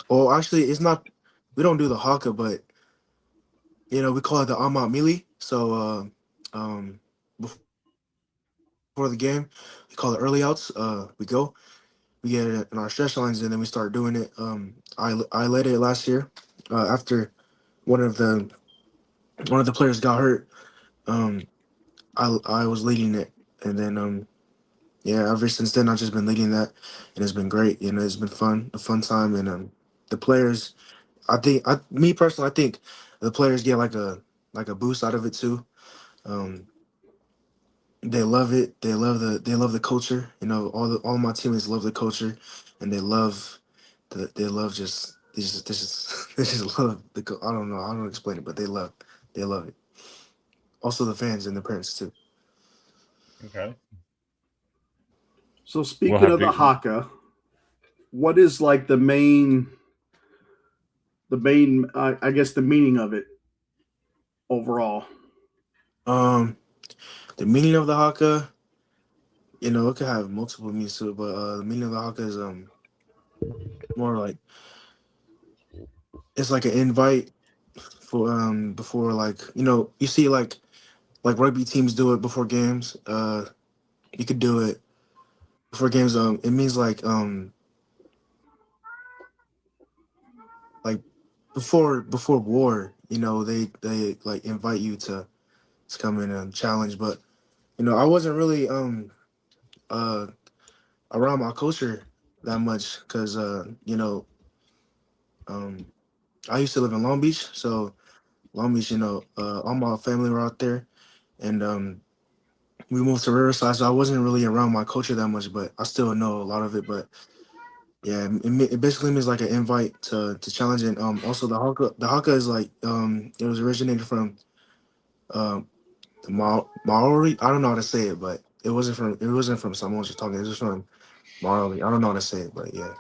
Well, actually, it's not. We don't do the haka, but we call it the Amat melee. So before the game, we call it early outs. We go, we get it in our stretch lines, and then we start doing it. I led it last year after one of the players got hurt. Um, I was leading it, and then yeah, ever since then I've just been leading that, and it's been great. It's been fun, a fun time, and the players. Me personally, I think the players get like a boost out of it too. Um, they love it. They love the culture. All my teammates love the culture, and they love just they just love I don't know. I don't explain it, but they love it. Also the fans and the parents too. Okay. So We'll speaking have of the to. haka, what is like the main I guess the meaning of it overall? Um, the meaning of the haka, it could have multiple meanings to it, but the meaning of the haka is more like it's like an invite for before, like, you see like rugby teams do it before games. You could do it before games. It means like before war. They like invite you to come in and challenge. But I wasn't really uh around my culture that much because um I used to live in Long Beach, so Long Beach, all my family were out there, and we moved to Riverside, so I wasn't really around my culture that much, but I still know a lot of it. But yeah, it basically means like an invite to challenge, and also the haka is like it was originated from um the Maori. I don't know how to say it, but it wasn't from Samoans you're talking. It was from Maori. I don't know how to say it, but yeah.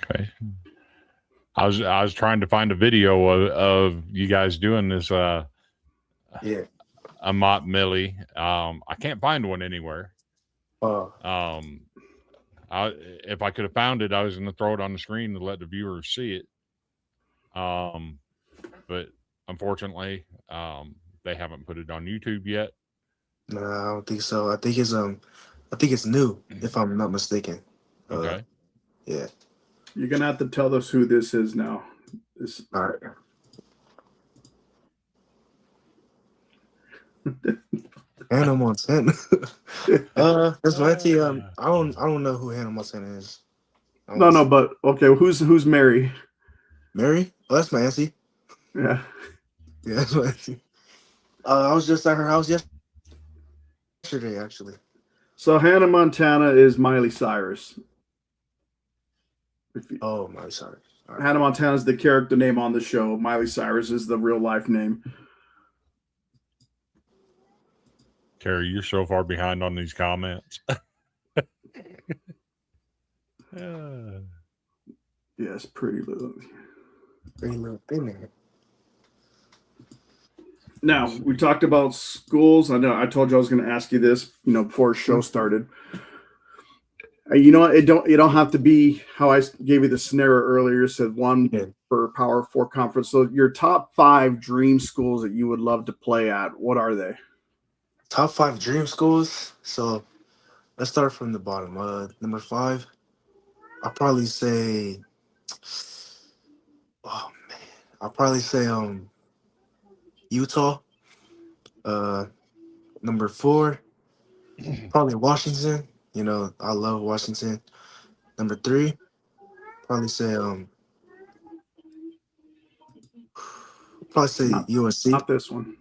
Okay. I was trying to find a video of you guys doing this Yeah. Amat Millie. I can't find one anywhere. Uh, Um, if I could have found it, I was going to throw it on the screen to let the viewers see it. But unfortunately, they haven't put it on YouTube yet. No, I don't think so. I think it's new, if I'm not mistaken. Okay. Yeah. You're gonna have to tell us who this is now. This. All right. Hannah Montana. That's my auntie. I don't know who Hannah Montana is. No, but okay, who's Mary? Mary? Oh, that's my auntie. Yeah. Yeah, that's my auntie. I was just at her house yesterday, actually. So Hannah Montana is Miley Cyrus. Oh, Miley Cyrus. Right. Hannah Montana is the character name on the show. Miley Cyrus is the real life name. Terry, you're so far behind on these comments. Yes, pretty little. Pretty little thing. Now, we talked about schools. I know I told you I was going to ask you this, before the show started. You know what? It don't have to be how I gave you the scenario earlier. Said one for Power 4 conference. So your top 5 dream schools that you would love to play at, what are they? Top 5 dream schools. So let's start from the bottom. Number 5, I'll probably say, Utah. Number 4, probably Washington. I love Washington. Number 3, probably say USC. Not this one.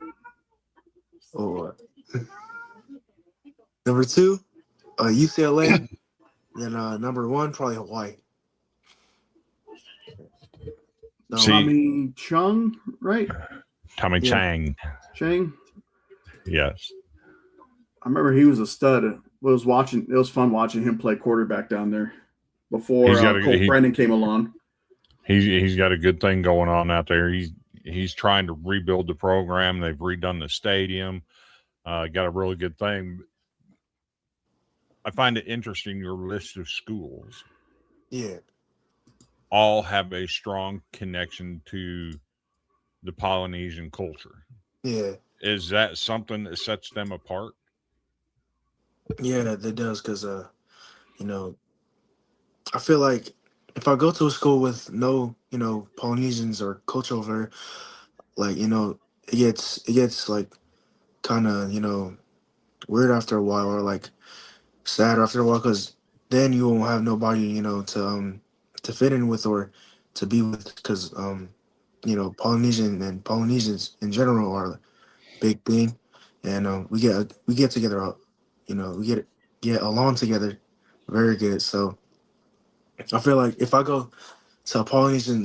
Or number 2, UCLA. Then number 1, probably Hawaii. Tommy Chung, right? Tommy Chang. Chang. Yes. I remember he was a stud. It was fun watching him play quarterback down there before Cole Brennan came along. He's got a good thing going on out there. He's trying to rebuild the program. They've redone the stadium. Got a really good thing. I find it interesting, your list of schools. Yeah. All have a strong connection to the Polynesian culture. Yeah. Is that something that sets them apart? Yeah, that does, because I feel like if I go to a school with no, Polynesians or culture over, like, it gets like kind of, weird after a while, or like sad after a while, because then you won't have nobody, to fit in with or to be with, because Polynesian and Polynesians in general are a big thing, and we get together, we get along together very good. So I feel like if I go to a Polynesian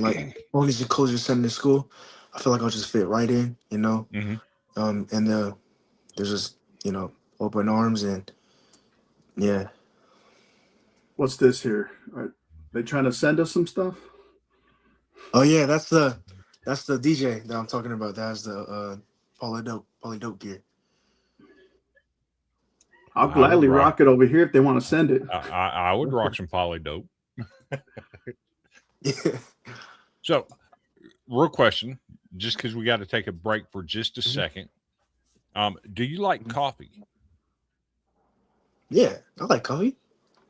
culture center school, I feel like I'll just fit right in, Mm-hmm. And there's just open arms, and yeah. What's this here? Are they trying to send us some stuff? Oh yeah, that's the DJ that I'm talking about. That's the polydope gear. I'll gladly rock it over here if they want to send it. I would rock some polydope. Yeah. So, real question, just because we got to take a break for just a second. Do you like coffee? Yeah, I like coffee.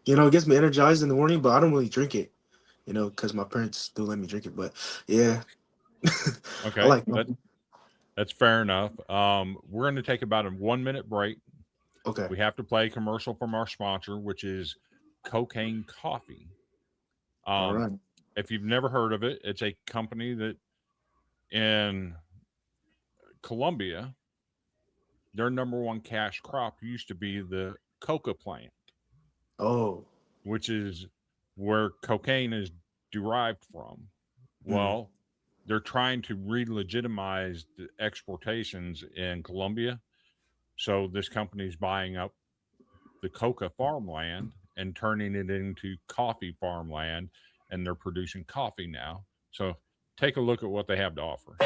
It gets me energized in the morning, but I don't really drink it, because my parents do let me drink it. But yeah. Okay. I like coffee. That's fair enough. We're going to take about a 1-minute break. Okay. We have to play a commercial from our sponsor, which is Cocaine Coffee. All right. If you've never heard of it, it's a company that in Colombia, their number one cash crop used to be the coca plant. Oh. Which is where cocaine is derived from. Well, they're trying to re-legitimize the exportations in Colombia. So this company's buying up the coca farmland and turning it into coffee farmland, and they're producing coffee now. So take a look at what they have to offer.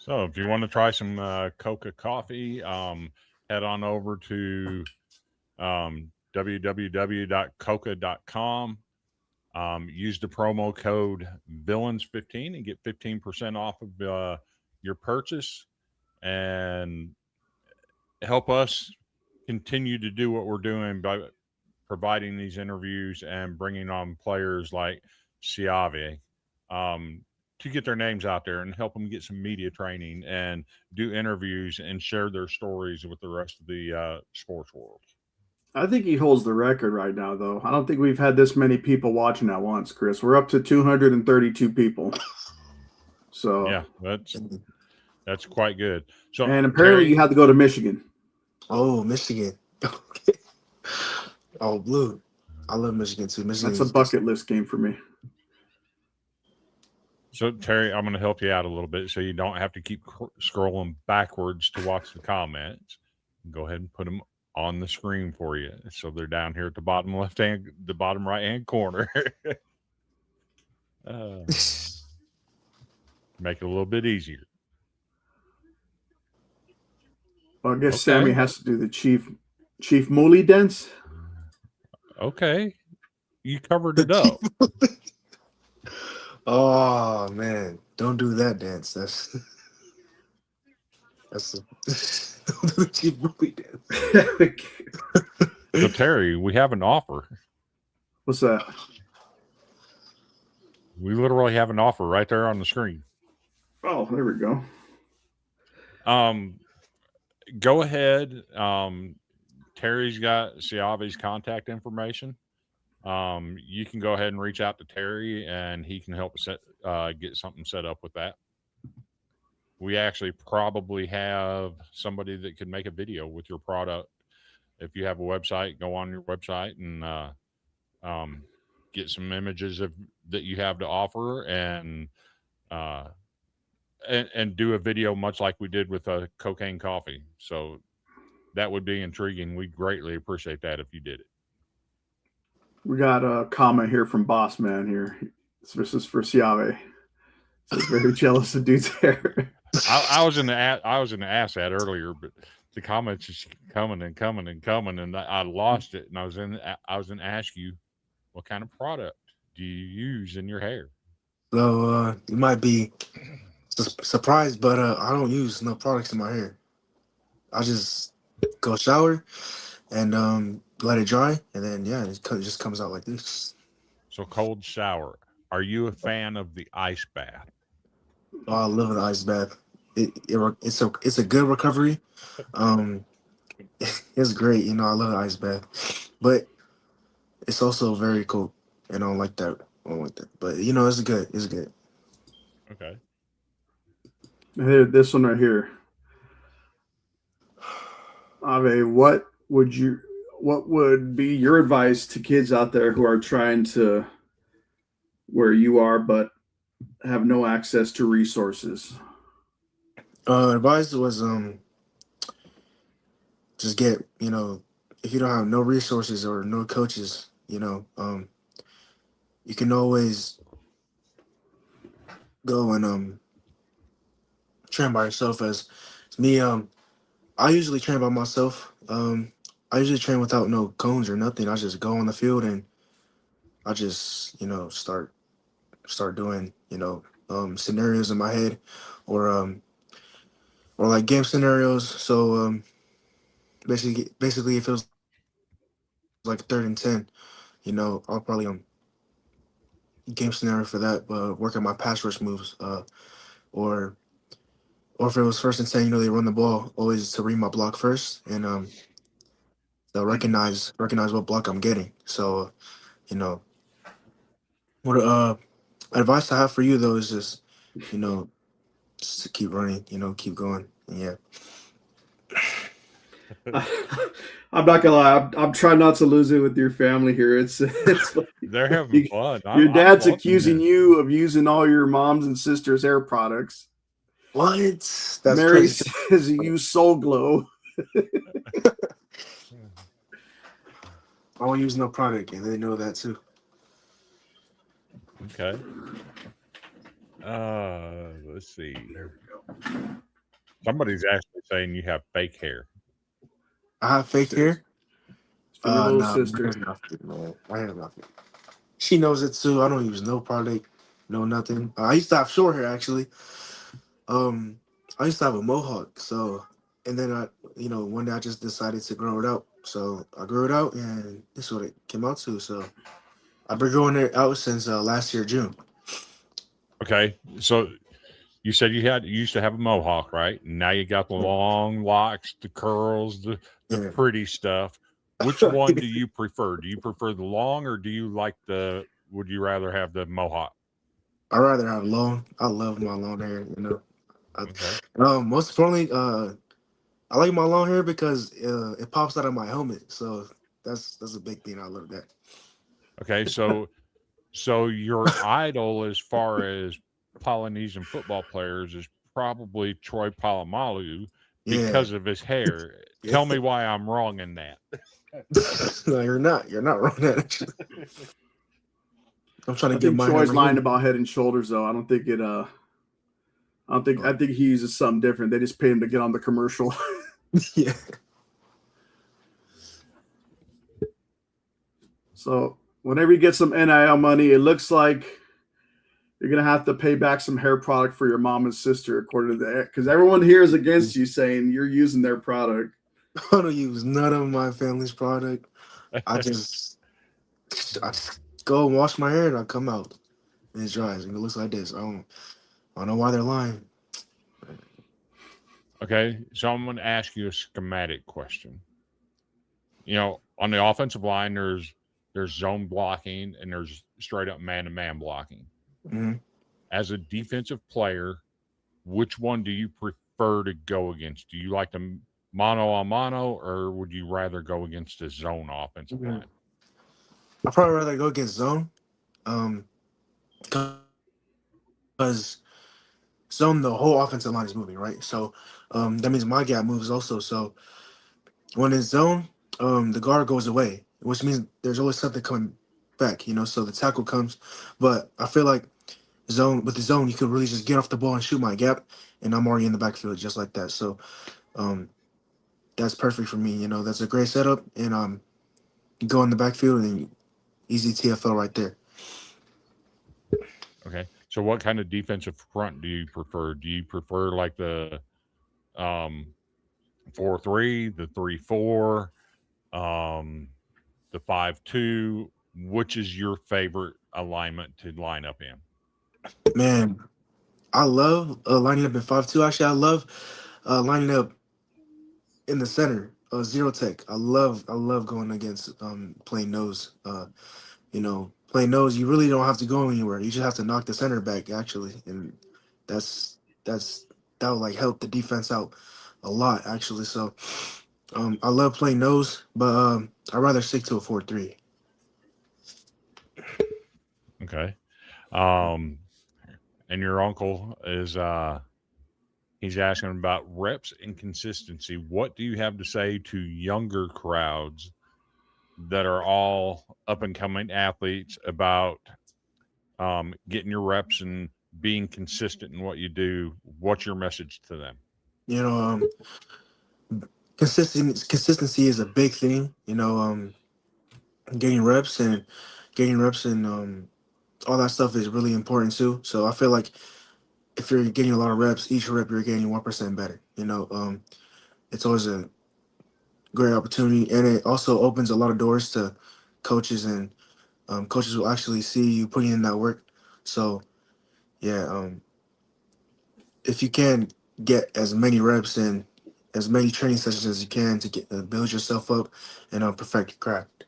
So if you want to try some Coca coffee, head on over to www.coca.com. Use the promo code Villains15 and get 15% off of your purchase, and help us continue to do what we're doing by providing these interviews and bringing on players like Siave, to get their names out there and help them get some media training and do interviews and share their stories with the rest of the sports world. I think he holds the record right now, though. I don't think we've had this many people watching at once, Chris. We're up to 232 people. So yeah, that's quite good. So, and apparently Terry, you have to go to Michigan. Oh, Michigan. Okay. Oh, blue. I love Michigan too. Michigan That's a bucket list game for me. So, Terry, I'm going to help you out a little bit so you don't have to keep scrolling backwards to watch the comments. Go ahead and put them on the screen for you. So they're down here at the bottom the bottom right-hand corner. Make it a little bit easier. Well, I guess Okay. Sammy has to do the Chief Mooley dance. Okay. You covered it up. Oh man, don't do that dance. That's don't do the cheap movie dance. So, Terry, we have an offer. What's that? We literally have an offer right there on the screen. Oh, there we go. Go ahead. Terry's got Siave's contact information. You can go ahead and reach out to Terry, and he can help get something set up with that. We actually probably have somebody that could make a video with your product. If you have a website, go on your website and get some images that you have to offer, and do a video much like we did with cocaine coffee. So that would be intriguing. We'd greatly appreciate that if you did it. We got a comment here from Boss Man here. This is for Siave. So very jealous of dude's hair. I was in the ass ad earlier, but the comments just coming and coming and coming, and I lost it. And I was in to ask you, what kind of product do you use in your hair? So you might be surprised, but I don't use no products in my hair. I just go shower and let it dry, and then it just comes out like this. So cold shower. Are you a fan of the ice bath? Oh, I love the ice bath. It's a good recovery. It's great. I love the ice bath, but it's also very cold. I don't like that. But it's good. It's good. Okay. Here, this one right here. Ave, what would be your advice to kids out there who are trying to where you are but have no access to resources? Advice was just get, if you don't have no resources or no coaches, you can always go and train by yourself. As me, I usually train by myself. I usually train without no cones or nothing. I just go on the field and I just, start doing, scenarios in my head or like game scenarios. So basically if it was like 3rd and 10, I'll probably game scenario for that, work on my pass rush moves, or if it was 1st and 10, they run the ball, always to read my block first and they'll recognize what block I'm getting. So, what advice I have for you though is just, just to keep running, keep going. And yeah. I'm not gonna lie. I'm trying not to lose it with your family here. It's They're having fun. Your dad's accusing you of using all your mom's and sister's hair products. What? That's Mary crazy. says you use Soul Glow. I won't use no product, and they know that too. Okay. Let's see. There we go. Somebody's actually saying you have fake hair. I have fake hair. It's from your little No, my sister. hair's not fake, man. My hair's not fake. She knows it too. I don't use no product, no nothing. I used to have short hair actually. Um, I used to have a mohawk. So, and then one day I just decided to grow it out. So I grew it out, and this is what it came out to. So I've been growing it out since last year June. Okay, so you said you used to have a mohawk, right? Now you got the long locks, the curls, the Yeah. pretty stuff. Which one do you prefer? Do you prefer the long, or do you like the? Would you rather have the mohawk? I rather have long. I love my long hair. Okay. Most importantly, I like my long hair because it pops out of my helmet. So that's a big thing. I love that. Okay, so your idol as far as Polynesian football players is probably Troy Polamalu Yeah, because of his hair. yeah. Tell me why I'm wrong in that. No, you're not. You're not wrong. Actually, I'm trying to I get think my hair Troy's like lying him. about Head and Shoulders though. I don't think it. I think he uses something different. They just paid him to get on the commercial. Yeah. So whenever you get some NIL money, it looks like you're gonna have to pay back some hair product for your mom and sister, according to that, because everyone here is against you, saying you're using their product. I don't use none of my family's product. I just, I just go and wash my hair and I come out and it dries and it looks like this. I don't know why they're lying. Okay, so I'm going to ask you a schematic question. On the offensive line, there's zone blocking and there's straight up man to man blocking. Hmm. As a defensive player, which one do you prefer to go against? Do you like the mano a mano, or would you rather go against a zone offensive line? I'd probably rather go against zone. Um, because zone the whole offensive line is moving, right? So that means my gap moves also. So when it's zone, the guard goes away, which means there's always something coming back. So the tackle comes. But I feel like with the zone, you could really just get off the ball and shoot my gap, and I'm already in the backfield just like that. So um that's perfect for me. That's a great setup, and you go in the backfield and easy TFL right there. Okay. So what kind of defensive front do you prefer? Do you prefer like the um 4-3, the 3-4, um the 5-2? Which is your favorite alignment to line up in? Man, I love lining up in 5-2. Actually, I love lining up in the center, zero tech. I love going against playing nose. Playing nose, you really don't have to go anywhere. You just have to knock the center back actually, and that's that will like help the defense out a lot actually. So I love playing nose, but I'd rather stick to a 4-3. Okay. Um and your uncle is he's asking about reps and consistency. What do you have to say to younger crowds that are all up and coming athletes about getting your reps and being consistent in what you do? What's your message to them? You know, consistency is a big thing. Getting reps and all that stuff is really important too. So I feel like if you're getting a lot of reps, each rep you're getting 1% better. It's always a great opportunity, and it also opens a lot of doors to coaches, and coaches will actually see you putting in that work. So yeah, if you can get as many reps and as many training sessions as you can to get build yourself up and perfect your craft.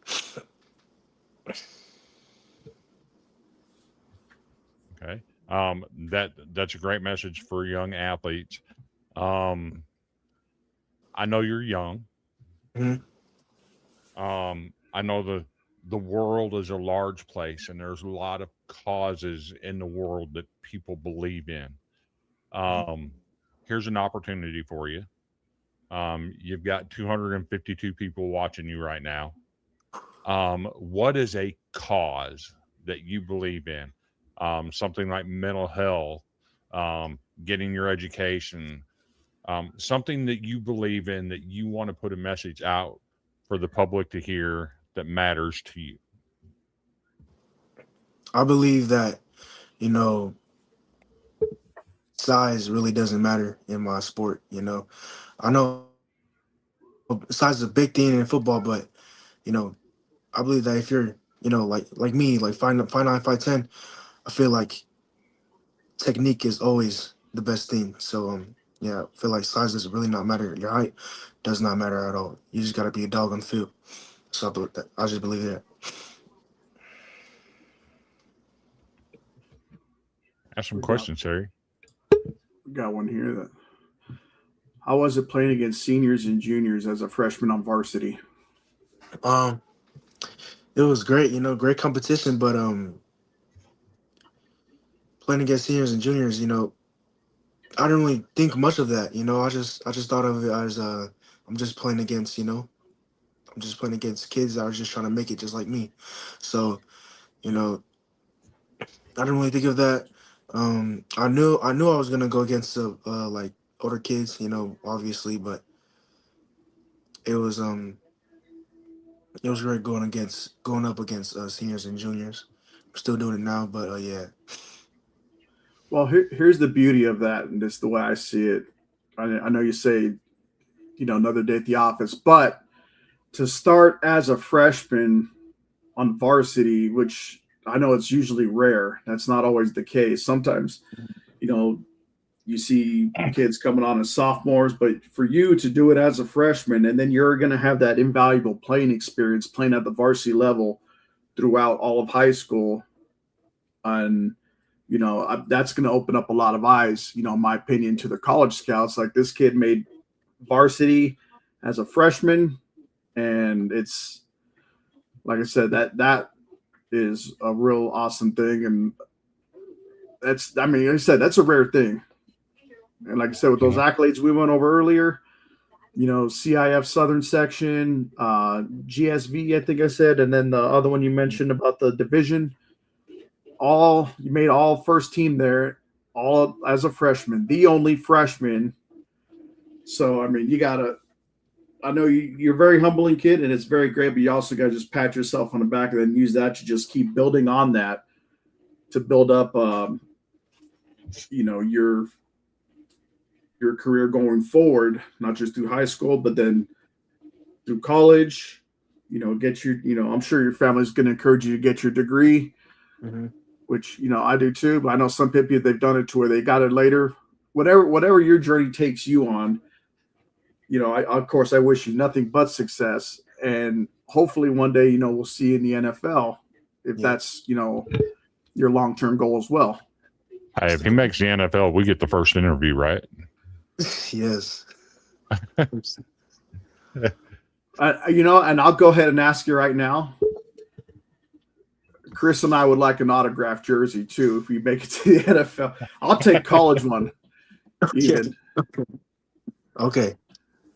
Okay. That's a great message for young athletes. Um, I know you're young. Mhm. I know the world is a large place, and there's a lot of causes in the world that people believe in. Um, Here's an opportunity for you. You've got 252 people watching you right now. What is a cause that you believe in? Something like mental health, getting your education, something that you believe in that you want to put a message out for the public to hear that matters to you. I believe that, you know, size really doesn't matter in my sport. I know size is a big thing in football, but you know, I believe that if you're, like me, like 5'9", 5'10", I feel like technique is always the best thing. So yeah, I feel like size does really not matter. Your height does not matter at all. You just gotta be a dog on the field. So I just believe that. Ask some We got questions, Harry. we got one here. That how was it playing against seniors and juniors as a freshman on varsity? Um, it was great, great competition, but playing against seniors and juniors, I didn't really think much of that. I just thought of it as I'm just playing against, I'm just playing against kids that are just trying to make it just like me. So, you know, I didn't really think of that. I knew I was gonna go against like older kids, obviously, but it was um it was great going up against seniors and juniors. I'm still doing it now, but yeah. Well, here's the beauty of that, and this is the way I see it. I know you say, another day at the office, but to start as a freshman on varsity, which I know it's usually rare, that's not always the case. Sometimes, you know, you see kids coming on as sophomores, but for you to do it as a freshman, and then you're going to have that invaluable playing experience playing at the varsity level throughout all of high school. And that's going to open up a lot of eyes, in my opinion, to the college scouts. Like, this kid made varsity as a freshman, and it's, like I said, that is a real awesome thing. And like I said, that's a rare thing. And like I said, with those Mhm. accolades we went over earlier, CIF Southern Section, GSV, I think I said, and then the other one you mentioned about the division, you made all first team there, all as a freshman, the only freshman. So, I mean, I know you're a very humbling kid, and it's very great, but you also got to just pat yourself on the back and then use that to just keep building on that to build up, you know, your your career going forward, not just through high school, but then through college. Get your, I'm sure your family's going to encourage you to get your degree, Hmm. which I do too. But I know some people, they've done it to where they got it later. Whatever your journey takes you on, of course, I wish you nothing but success, and hopefully one day, we'll see you in the NFL if Yeah. that's your long term goal as well. Hey, if he makes the NFL, we get the first interview, right? Yes. And I'll go ahead and ask you right now. Chris and I would like an autographed jersey too if we make it to the NFL. I'll take college one even. Okay.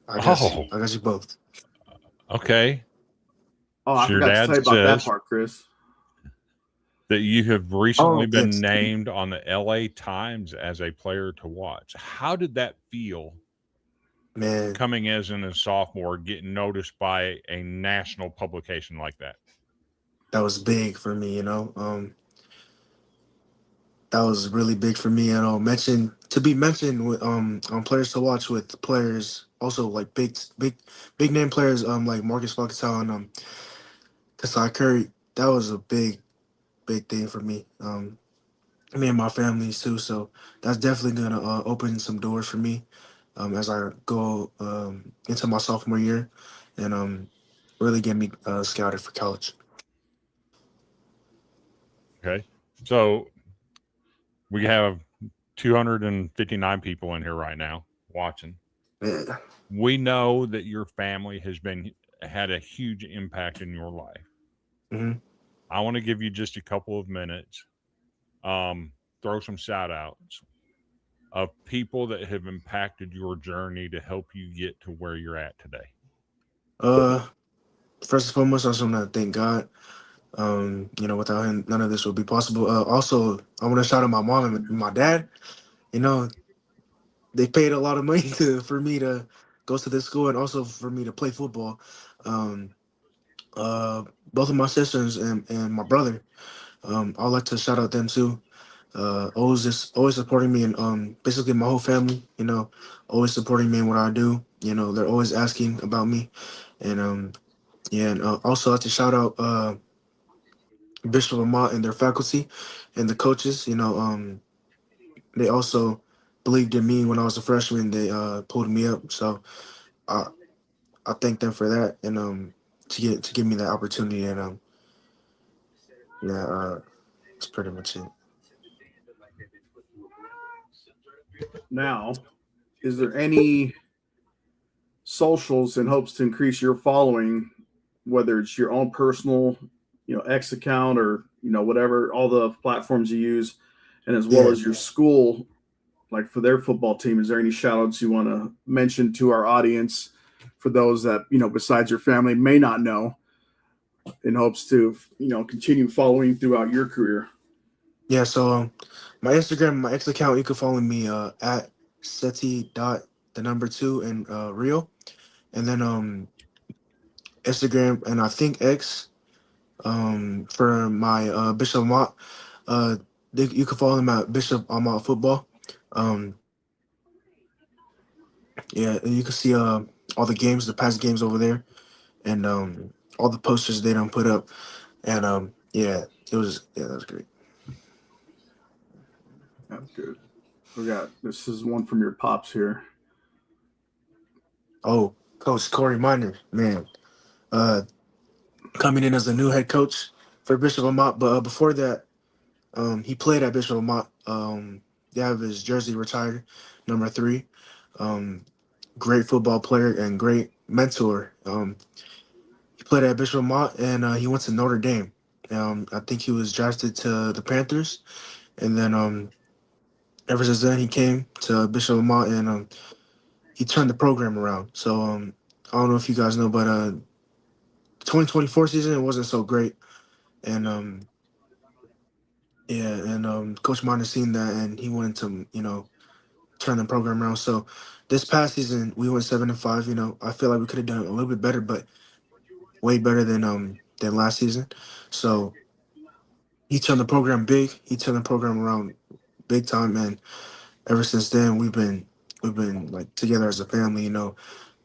I got you. Oh, I got you both. okay. Oh, I So your forgot to tell dad you about that says part, Chris. that you have recently Oh, been yes. named on the LA Times as a player to watch. How did that feel Man, coming as a sophomore, getting noticed by a national publication like that? that was big for me, that was really big for me. To be mentioned with on players to watch with players also like big name players like Marcus Foxtel and Kasai Curry. That was a big thing for me. Me and my families too. So that's definitely gonna open some doors for me as I go into my sophomore year and really get me scouted for college. Okay. So we have 259 people in here right now watching. Yeah. We know that your family has been had a huge impact in your life. Hmm. I want to give you just a couple of minutes. Throw some shout outs of people that have impacted your journey to help you get to where you're at today. Uh, First and foremost, I just want to thank God. Without him, none of this would be possible. Also, I want to shout out my mom and my dad. You know, they paid a lot of money for me to go to this school and also for me to play football. Um, Both of my sisters and my brother. I'd like to shout out them too. Always supporting me and basically my whole family. Always supporting me in what I do. They're always asking about me, and yeah, and also I'd like to shout out Bishop Amat and their faculty and the coaches. They also believed in me when I was a freshman. They pulled me up, so I I thank them for that and to give me that opportunity and yeah, that's pretty much it. Now, is there any socials in hopes to increase your following, whether it's your own personal, X account or whatever, all the platforms you use, and as well Yeah. as your school, like for their football team? Is there any shout outs you want to mention to our audience for those that besides your family may not know, in hopes to continue following throughout your career? Yeah, so my Instagram, my X account, you can follow me at Seti dot the number two and Rio. And then Instagram and I think X for my Bishop Amat. Uh you can follow them at Bishop Amat Football. Um yeah, and you can see all the games, the past games over there and all the posters they done put up. And yeah, that was great. That's good. This is one from your pops here. Oh, Coach Corey Miner, man. Uh Coming in as a new head coach for Bishop Amat. But before that, he played at Bishop Amat. They have his jersey retired, number 3. Um, Great football player and great mentor. He played at Bishop Amat and he went to Notre Dame. I think he was drafted to the Panthers, and then ever since then he came to Bishop Amat and he turned the program around. So I don't know if you guys know, but 2024 season it wasn't so great, and yeah, and Coach Martin seen that, and he wanted to, turn the program around. So this past season, we went 7-5. I feel like we could have done a little bit better, but way better than last season. So he turned the program big. He turned the program around big time, and ever since then, we've been like together as a family.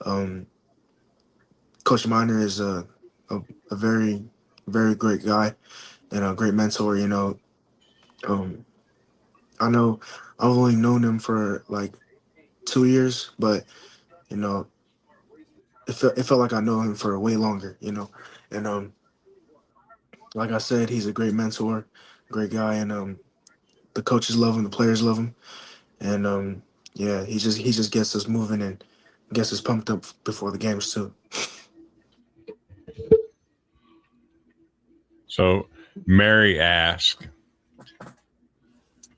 Um, Coach Miner is a a very very great guy and a great mentor. Um, I know I've only known him for like 2 years, but you know, it felt like I know him for way longer, And like I said, he's a great mentor, great guy, and the coaches love him, the players love him, and yeah, he just gets us moving and gets us pumped up before the games too. So, Mary asked,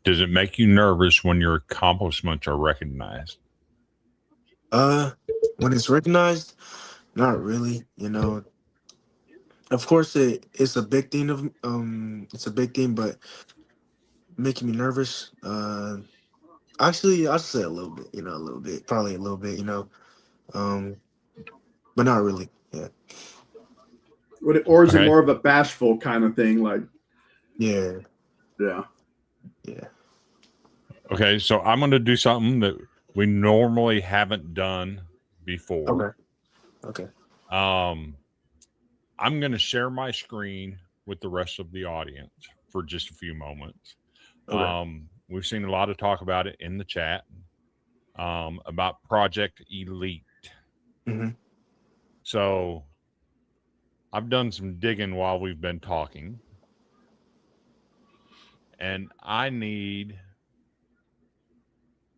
does it make you nervous when your accomplishments are recognized? Uh, when it's recognized, not really. Of course, it's a big thing it's a big thing, but making me nervous. Actually, I'll say a little bit. A little bit, probably a little bit. Um, but not really. Yeah, Or is it Okay. more of a bashful kind of thing? Like, yeah, yeah. yeah. Okay. So, I'm going to do something that we normally haven't done before. Okay, okay, Um, I'm going to share my screen with the rest of the audience for just a few moments. okay. We've seen a lot of talk about it in the chat about Project Elite. Hmm. So I've done some digging while we've been talking, and I need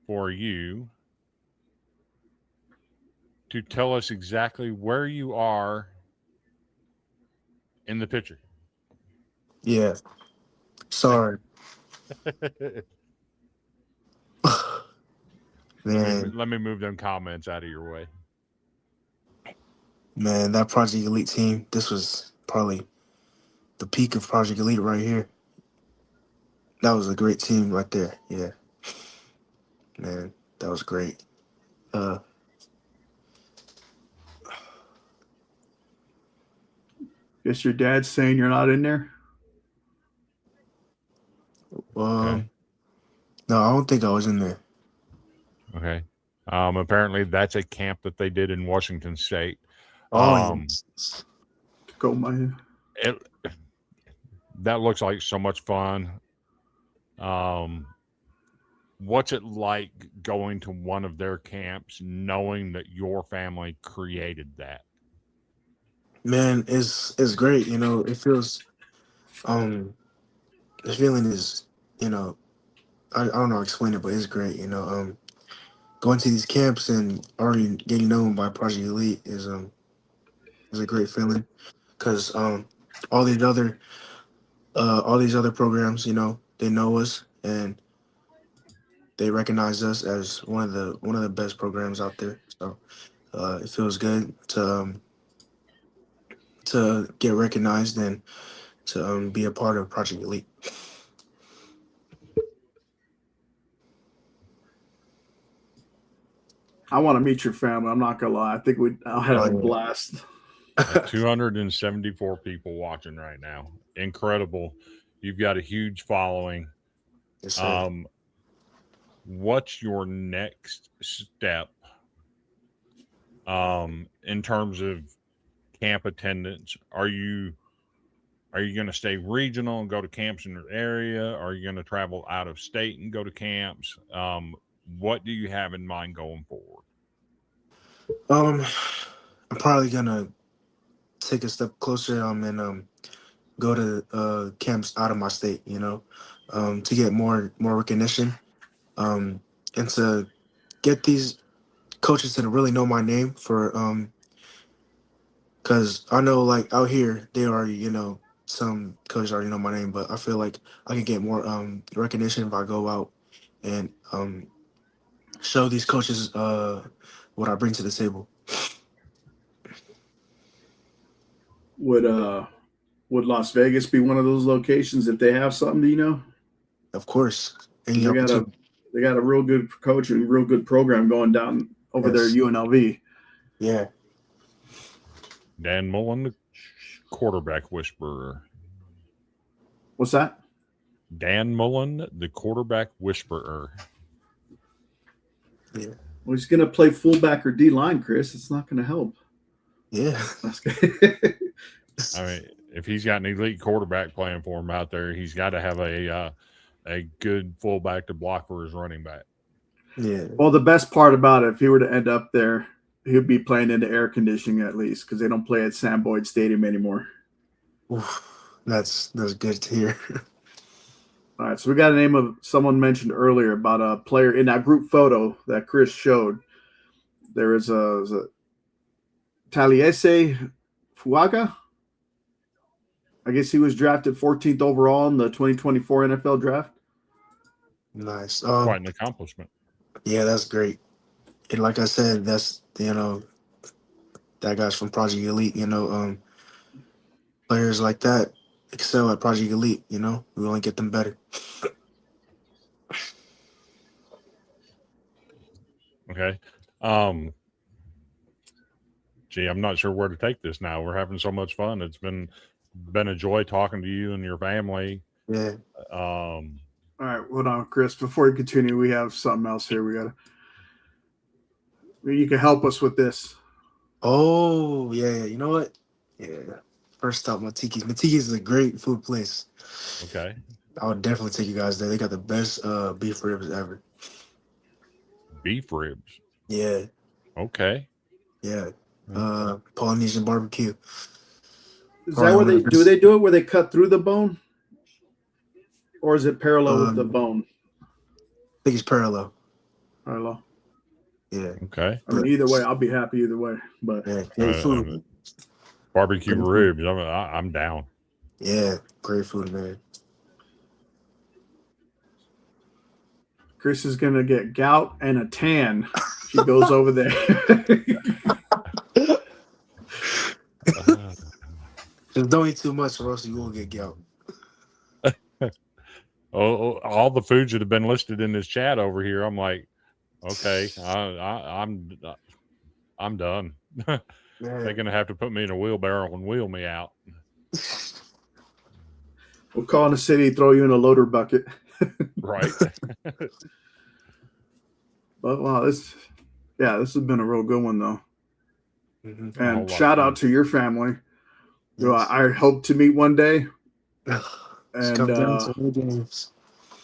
for you to tell us exactly where you are in the picture. Yeah. Sorry, man. Let me move them comments out of your way. Man, that Project Elite team. This was probably the peak of Project Elite right here. That was a great team right there. Yeah, man. that was great. Guess your dad's saying you're not in there. Okay. No, I don't think I was in there. Okay. Apparently that's a camp that they did in Washington State. Oh, Yes. Go my. That looks like so much fun. What's it like going to one of their camps, knowing that your family created that? Man, it's great. It feels the feeling is, I don't know how to explain it, but it's great. Going to these camps and already getting known by Project Elite is a great feeling because all these other programs, they know us and they recognize us as one of the best programs out there. So it feels good to get recognized and to be a part of Project Elite. I want to meet your family. I'm not gonna lie. I think I'll have a blast. 274 people watching right now. Incredible. You've got a huge following. Yes, sir. What's your next step in terms of camp attendance? Are you going to stay regional and go to camps in your area? Are you going to travel out of state and go to camps? What do you have in mind going forward? I'm probably gonna take a step closer and go to camps out of my state, to get more recognition, and to get these coaches to really know my name for because I know like out here they already, some coaches already know my name, but I feel like I can get more recognition if I go out and show these coaches what I bring to the table. Would Las Vegas be one of those locations if they have something? Do you know? Of course. Any They got a real good coach and real good program going down over there at UNLV. Yeah. Dan Mullen, the quarterback whisperer. What's that? Dan Mullen, the quarterback whisperer. Yeah. Well, he's going to play fullback or D line, Chris. It's not going to help. Yeah. I mean, if he's got an elite quarterback playing for him out there, he's got to have a good fullback to block for his running back. Yeah. Well, the best part about it, if he were to end up there, he'd be playing in the air conditioning at least because they don't play at Sam Boyd Stadium anymore. Oof, that's good to hear. All right, so we got a name of someone mentioned earlier about a player in that group photo that Chris showed. There is a Taliese Fuaga. I guess he was drafted 14th overall in the 2024 NFL draft. Nice. Quite an accomplishment. Yeah, that's great. And like I said, that's that guy's from Project Elite. Players like that excel at Project Elite. We only get them better. Okay. Gee, I'm not sure where to take this now. We're having so much fun. It's been a joy talking to you and your family. Yeah. All right, hold on, Chris. Before we continue, we have something else here. You can help us with this. Oh, yeah. You know what? Yeah. First stop, Matiki's. Matiki's is a great food place. Okay. I would definitely take you guys there. They got the best beef ribs ever. Beef ribs. Yeah. Okay. Yeah. Polynesian barbecue. Is that where they do it where they cut through the bone? Or is it parallel with the bone? I think it's parallel. Parallel. Yeah. Okay. I mean, either way, I'll be happy either way. But yeah, great food. Barbecue ribs. I'm down. Yeah, great food, man. Chris is gonna get gout and a tan if he goes over there. Just don't eat too much, or else you will get gout. All the foods that have been listed in this chat over here, I'm like, Okay, I'm done. They're Man. gonna have to put me in a wheelbarrow and wheel me out. We'll call in the city, throw you in a loader bucket. Right. But wow, this has been a real good one though. hmm A whole And lot of shout out fun. to your family, who Yes. I hope to meet one day. Just And come down to the games.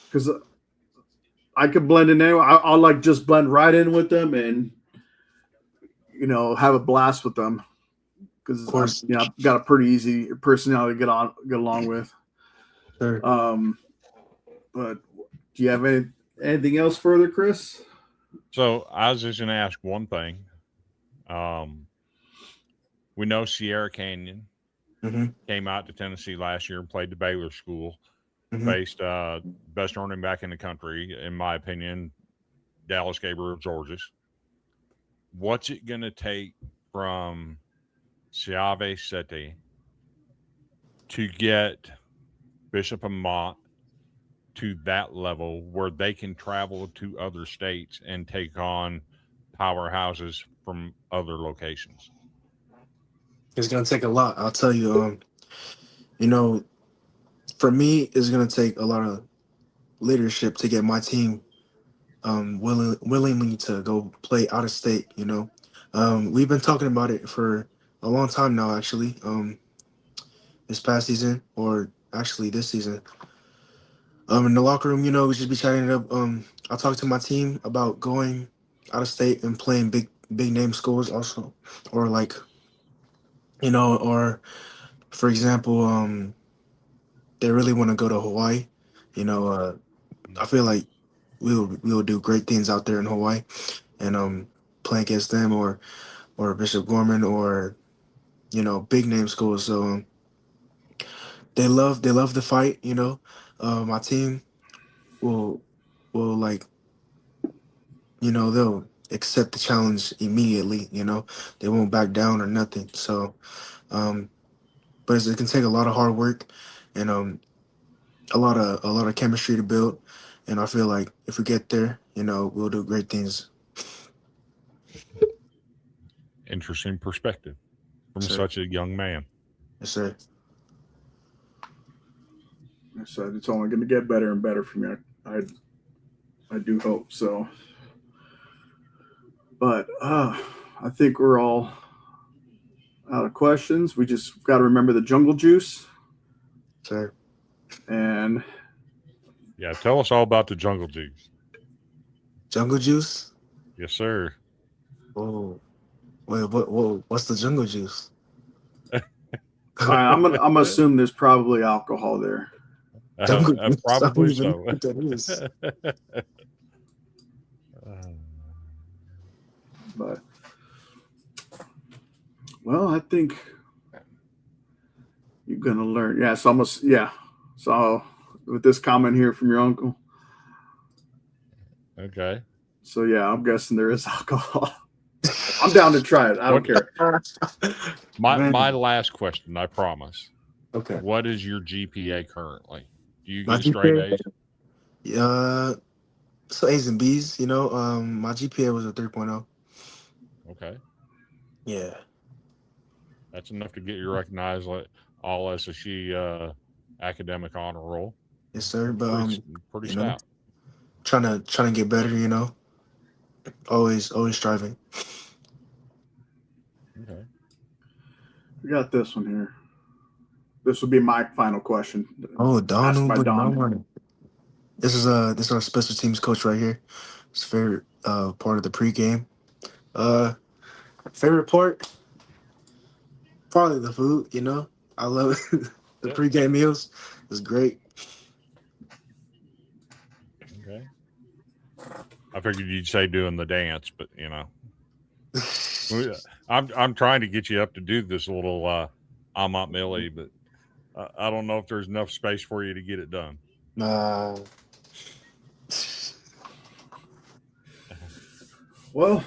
because I could blend in there, I'll like just blend right in with them and have a blast with them Of because course. I've got a pretty easy personality to get along with. Sure. But do you have anything else further, Chris? So I was just gonna ask one thing. Um, we know Sierra Canyon hmm came out to Tennessee last year and played the Baylor School, hmm faced best running back in the country, in my opinion, Dallas Gabriel Georges. What's it gonna take from Siave Seti to get Bishop Amat to that level where they can travel to other states and take on powerhouses from other locations? It's gonna take a lot. I'll tell you. You know, for me, it's gonna take a lot of leadership to get my team willingly to go play out of state. We've been talking about it for a long time now. Actually, this past season, or actually this season, in the locker room, we just be chatting it up. I talked to my team about going out of state and playing big name schools also, or like or for example, they really want to go to Hawaii. I feel like we'll do great things out there in Hawaii, and play against them or Bishop Gorman or big name schools. So they love the fight. My team will like they'll accept the challenge immediately. They won't back down or nothing. So um, but it can take a lot of hard work and a lot of chemistry to build. And I feel like if we get there, we'll do great things. Interesting perspective from So such a young man. yes, sir. I said it's only going to get better and better for me. I do hope so. But I think we're all out of questions. We just got to remember the jungle juice. Sir. And Yeah, tell us all about the jungle juice. Jungle juice? Yes, sir. Oh, wait, what's the jungle juice? I'm gonna assume there's probably alcohol there. Jungle juice? I don't Probably even know so. what that is. But well, I think you're gonna learn. Yeah, so almost yeah. So with this comment here from your uncle. Okay. So yeah, I'm guessing there is alcohol. I'm down to try it. I don't care. My Man. last question, I promise. Okay. What is your GPA currently? Do you My get straight GPA? A's? So A's and B's, my GPA was a 3.0. Okay. Yeah. That's enough to get you recognized like all SSU academic honor roll. Yes, sir. But Pretty you know, stout. trying to get better, always striving. Okay. We got this one here. This will be my final question. Oh, Asked Donald by Don. Bernard. This is our special teams coach right here. It's favorite part of the pregame. Favorite part, probably the food. I love it. The Yep. pregame meals. It's great. Okay. I figured you'd say doing the dance, but I'm trying to get you up to do this little Amat Millie, but I don't know if there's enough space for you to get it done. Well,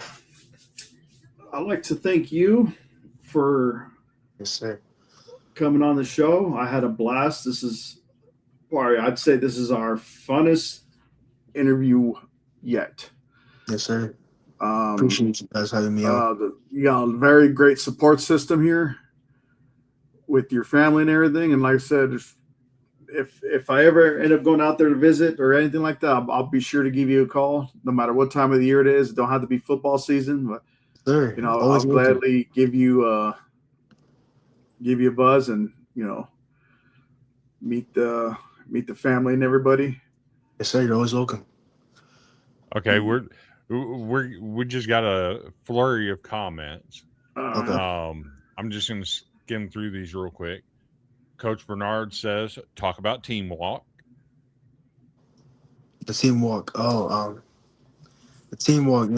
I'd like to thank you for Yes, sir. coming on the show. I had a blast. I'd say this is our funnest interview yet. Yes, sir. Um, Appreciate you guys having me on. you got a very great support system here with your family and everything. And like I said, if I ever end up going out there to visit or anything like that, I'll be sure to give you a call, no matter what time of the year it is. It don't have to be football season, but Sir, I'll always welcome. gladly give you a buzz and meet the family and everybody. Yes, sir. You're always welcome. Okay, we just got a flurry of comments. Okay. I'm just going to skim through these real quick. Coach Bernard says, "Talk about teamwork." The teamwork. The teamwork.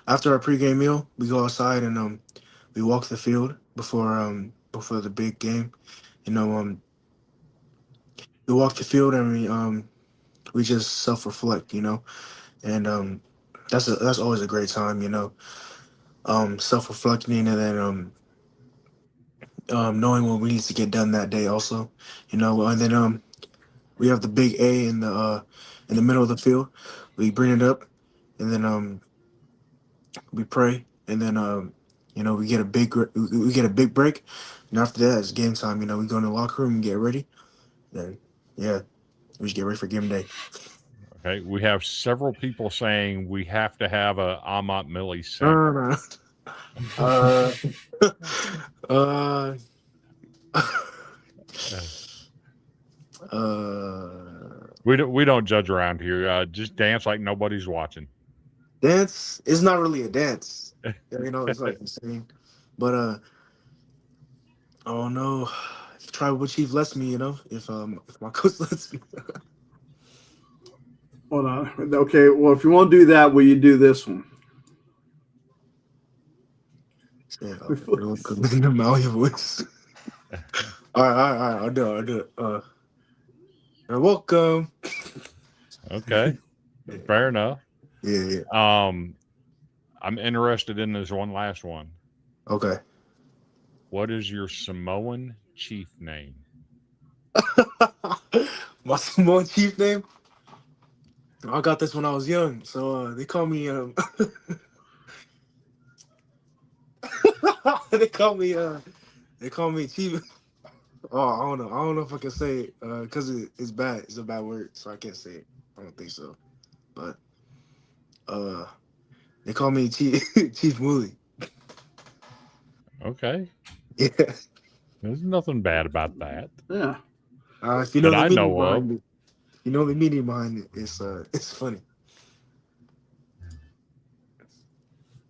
After our pregame meal, we go outside and we walk the field before the big game. You know, we walk the field and we just self reflect. And that's always a great time. Self reflecting and then knowing what we need to get done that day also. And then we have the big A in the middle of the field. We bring it up, and then we pray, and then we get we get a big break, and after that it's game time. We go in the locker room and get ready. Then yeah, we just get ready for game day. Okay, we have several people saying we have to have a Amat Millie No, segment. no, no. We don't judge around here. Just dance like nobody's watching. Dance is not really a dance. It's like the same. But I don't know. If Tribal Chief lets me, if my coach lets me. Hold on. Okay. Well, if you want to do that, will you do this one? Yeah, the Maui voice. All right. I'll do it. You're welcome. Okay, fair enough. Yeah. I'm interested in this one last one. Okay. What is your Samoan chief name? My Samoan chief name. I got this when I was young, so they call me they call me chief. Oh, I don't know. I don't know if I can say it because it's bad. It's a bad word, so I can't say it. I don't think so. But they call me Chief Chief Wooly. Okay, Yeah. there's nothing bad about that. Yeah. If you know That the I meaning know of. behind it, you know the meaning behind it. It's funny.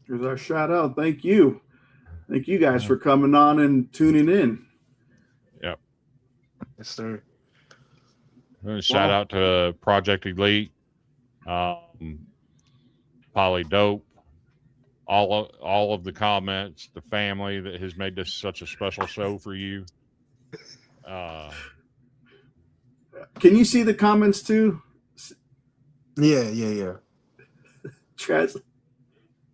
Here's our shout out. Thank you. Thank you guys for coming on and tuning in. Yep. Yes, sir. Shout out to Project Elite, Poly Dope, all of the comments, the family that has made this such a special show for you. Can you see the comments too? Yeah. Trez,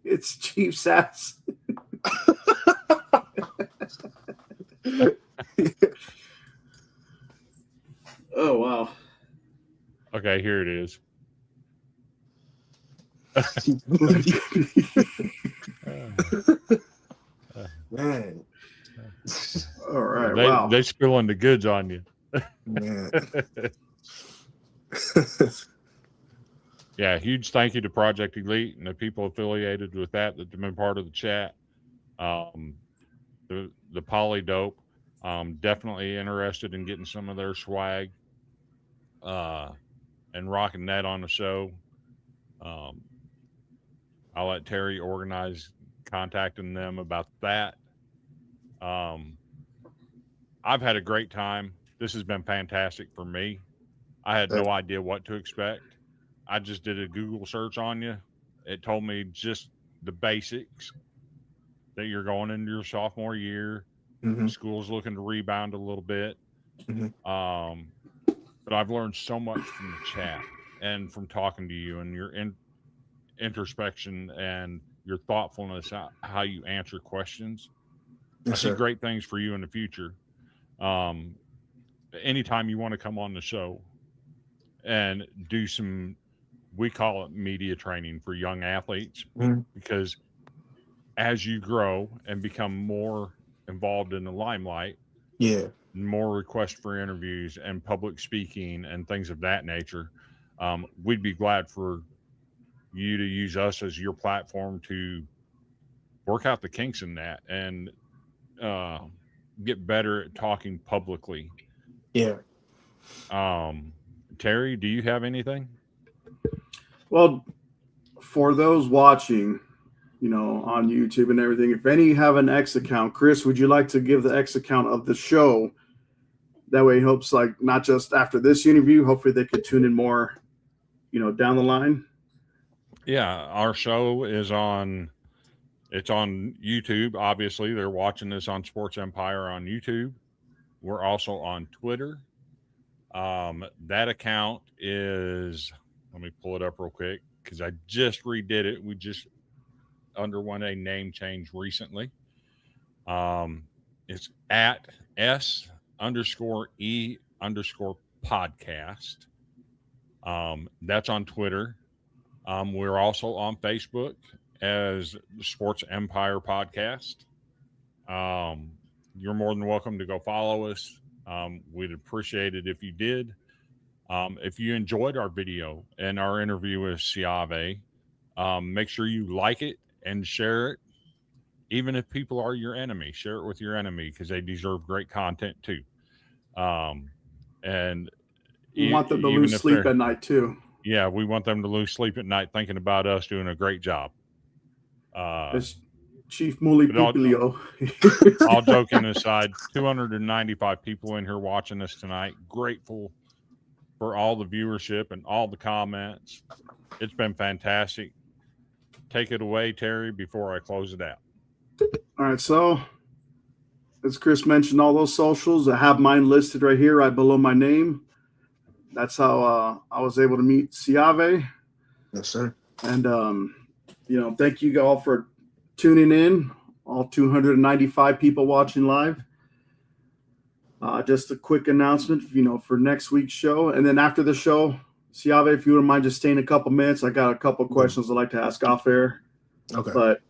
it's Chief Sass. Oh wow. Okay, here it is. Man. All right. Wow. They spilling the goods on you. Man. Yeah, huge thank you to Project Elite and the people affiliated with that have been part of the chat. The Poly Dope, definitely interested in getting some of their swag and rocking that on the show. I'll let Terry organize contacting them about that. I've had a great time. This has been fantastic for me. I had no idea what to expect. I just did a Google search on you. It told me just the basics that you're going into your sophomore year. Mm-hmm. School's looking to rebound a little bit. Mm-hmm. But I've learned so much from the chat and from talking to you and your introspection and your thoughtfulness, how you answer questions. Yes, I see sir. great things for you in the future. Anytime you want to come on the show and do some we call it media training for young athletes Mhm. because as you grow and become more involved in the limelight, Yeah. more requests for interviews and public speaking and things of that nature, we'd be glad for you to use us as your platform to work out the kinks in that and uh, get better at talking publicly. Yeah. Um, Terry, do you have anything? Well, for those watching, on YouTube and everything, if any have an X account, Chris, would you like to give the X account of the show? That way, it helps, like, not just after this interview, hopefully they could tune in more, down the line. Yeah, our show is on. It's on YouTube. Obviously, they're watching this on Sports Empire on YouTube. We're also on Twitter. That account is. Let me pull it up real quick because I just redid it. We just underwent a name change recently. Um, it's at S_E_podcast. That's on Twitter. We're also on Facebook as the Sports Empire Podcast. Um, you're more than welcome to go follow us. We'd appreciate it if you did. If you enjoyed our video and our interview with Siave, make sure you like it and share it. Even if people are your enemy, share it with your enemy because they deserve great content too. Um, and We want them to even lose if sleep they're, at night too. yeah, we want them to lose sleep at night thinking about us doing a great job. As Chief Muli But Pipilio. all joking aside, 295 people in here watching us tonight. Grateful for all the viewership and all the comments. It's been fantastic. Take it away, Terry, before I close it out. All right, so as Chris mentioned, all those socials, I have mine listed right here, right below my name. That's how I was able to meet Siave. Yes, sir. And, thank you all for tuning in, all 295 people watching live. Just a quick announcement, for next week's show. And then after the show, Siave, if you wouldn't mind just staying a couple minutes, I got a couple questions I'd like to ask off air. Okay. But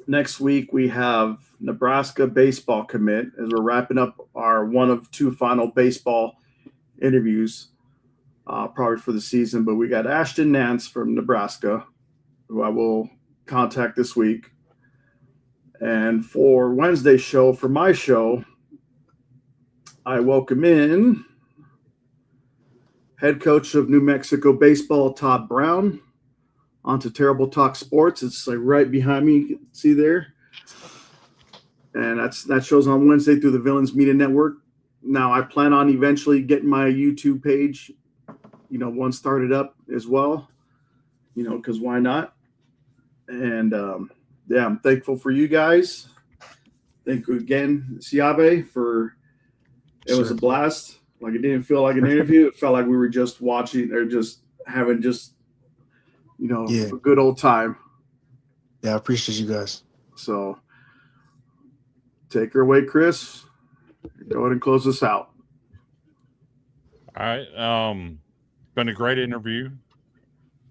next week we have Nebraska baseball commit as we're wrapping up our one of two final baseball interviews, probably for the season. But we got Ashton Nance from Nebraska, who I will contact this week. And for Wednesday's show, for my show, I welcome in head coach of New Mexico baseball, Todd Brown, onto Terrible Talk Sports. It's like right behind me, you can see there. And that shows on Wednesday through the Villains Media Network. Now I plan on eventually getting my YouTube page, one started up as well, because why not? And I'm thankful for you guys. Thank you again, Siave, for it was a blast. Like, it didn't feel like an interview. It felt like we were just watching or just having a good old time. Yeah, I appreciate you guys. So take her away, Chris. Go ahead and close this out. All right. Been a great interview.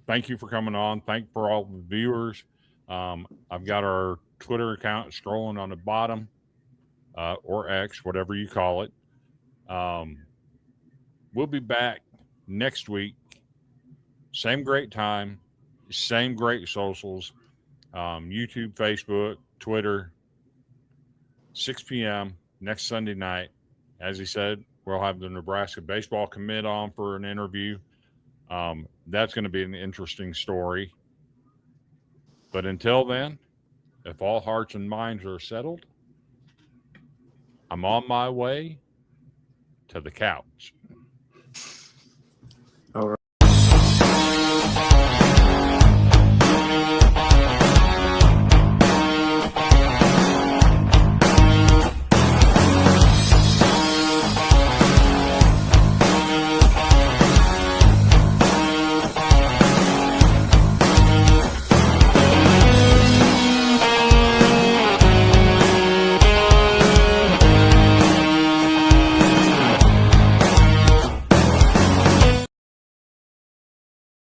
Thank you for coming on. Thank for all the viewers. I've got our Twitter account scrolling on the bottom, or X, whatever you call it. We'll be back next week. Same great time, same great socials. YouTube, Facebook, Twitter, 6 p.m. next Sunday night. As he said, we'll have the Nebraska baseball commit on for an interview. That's going to be an interesting story. But until then, if all hearts and minds are settled, I'm on my way to the couch.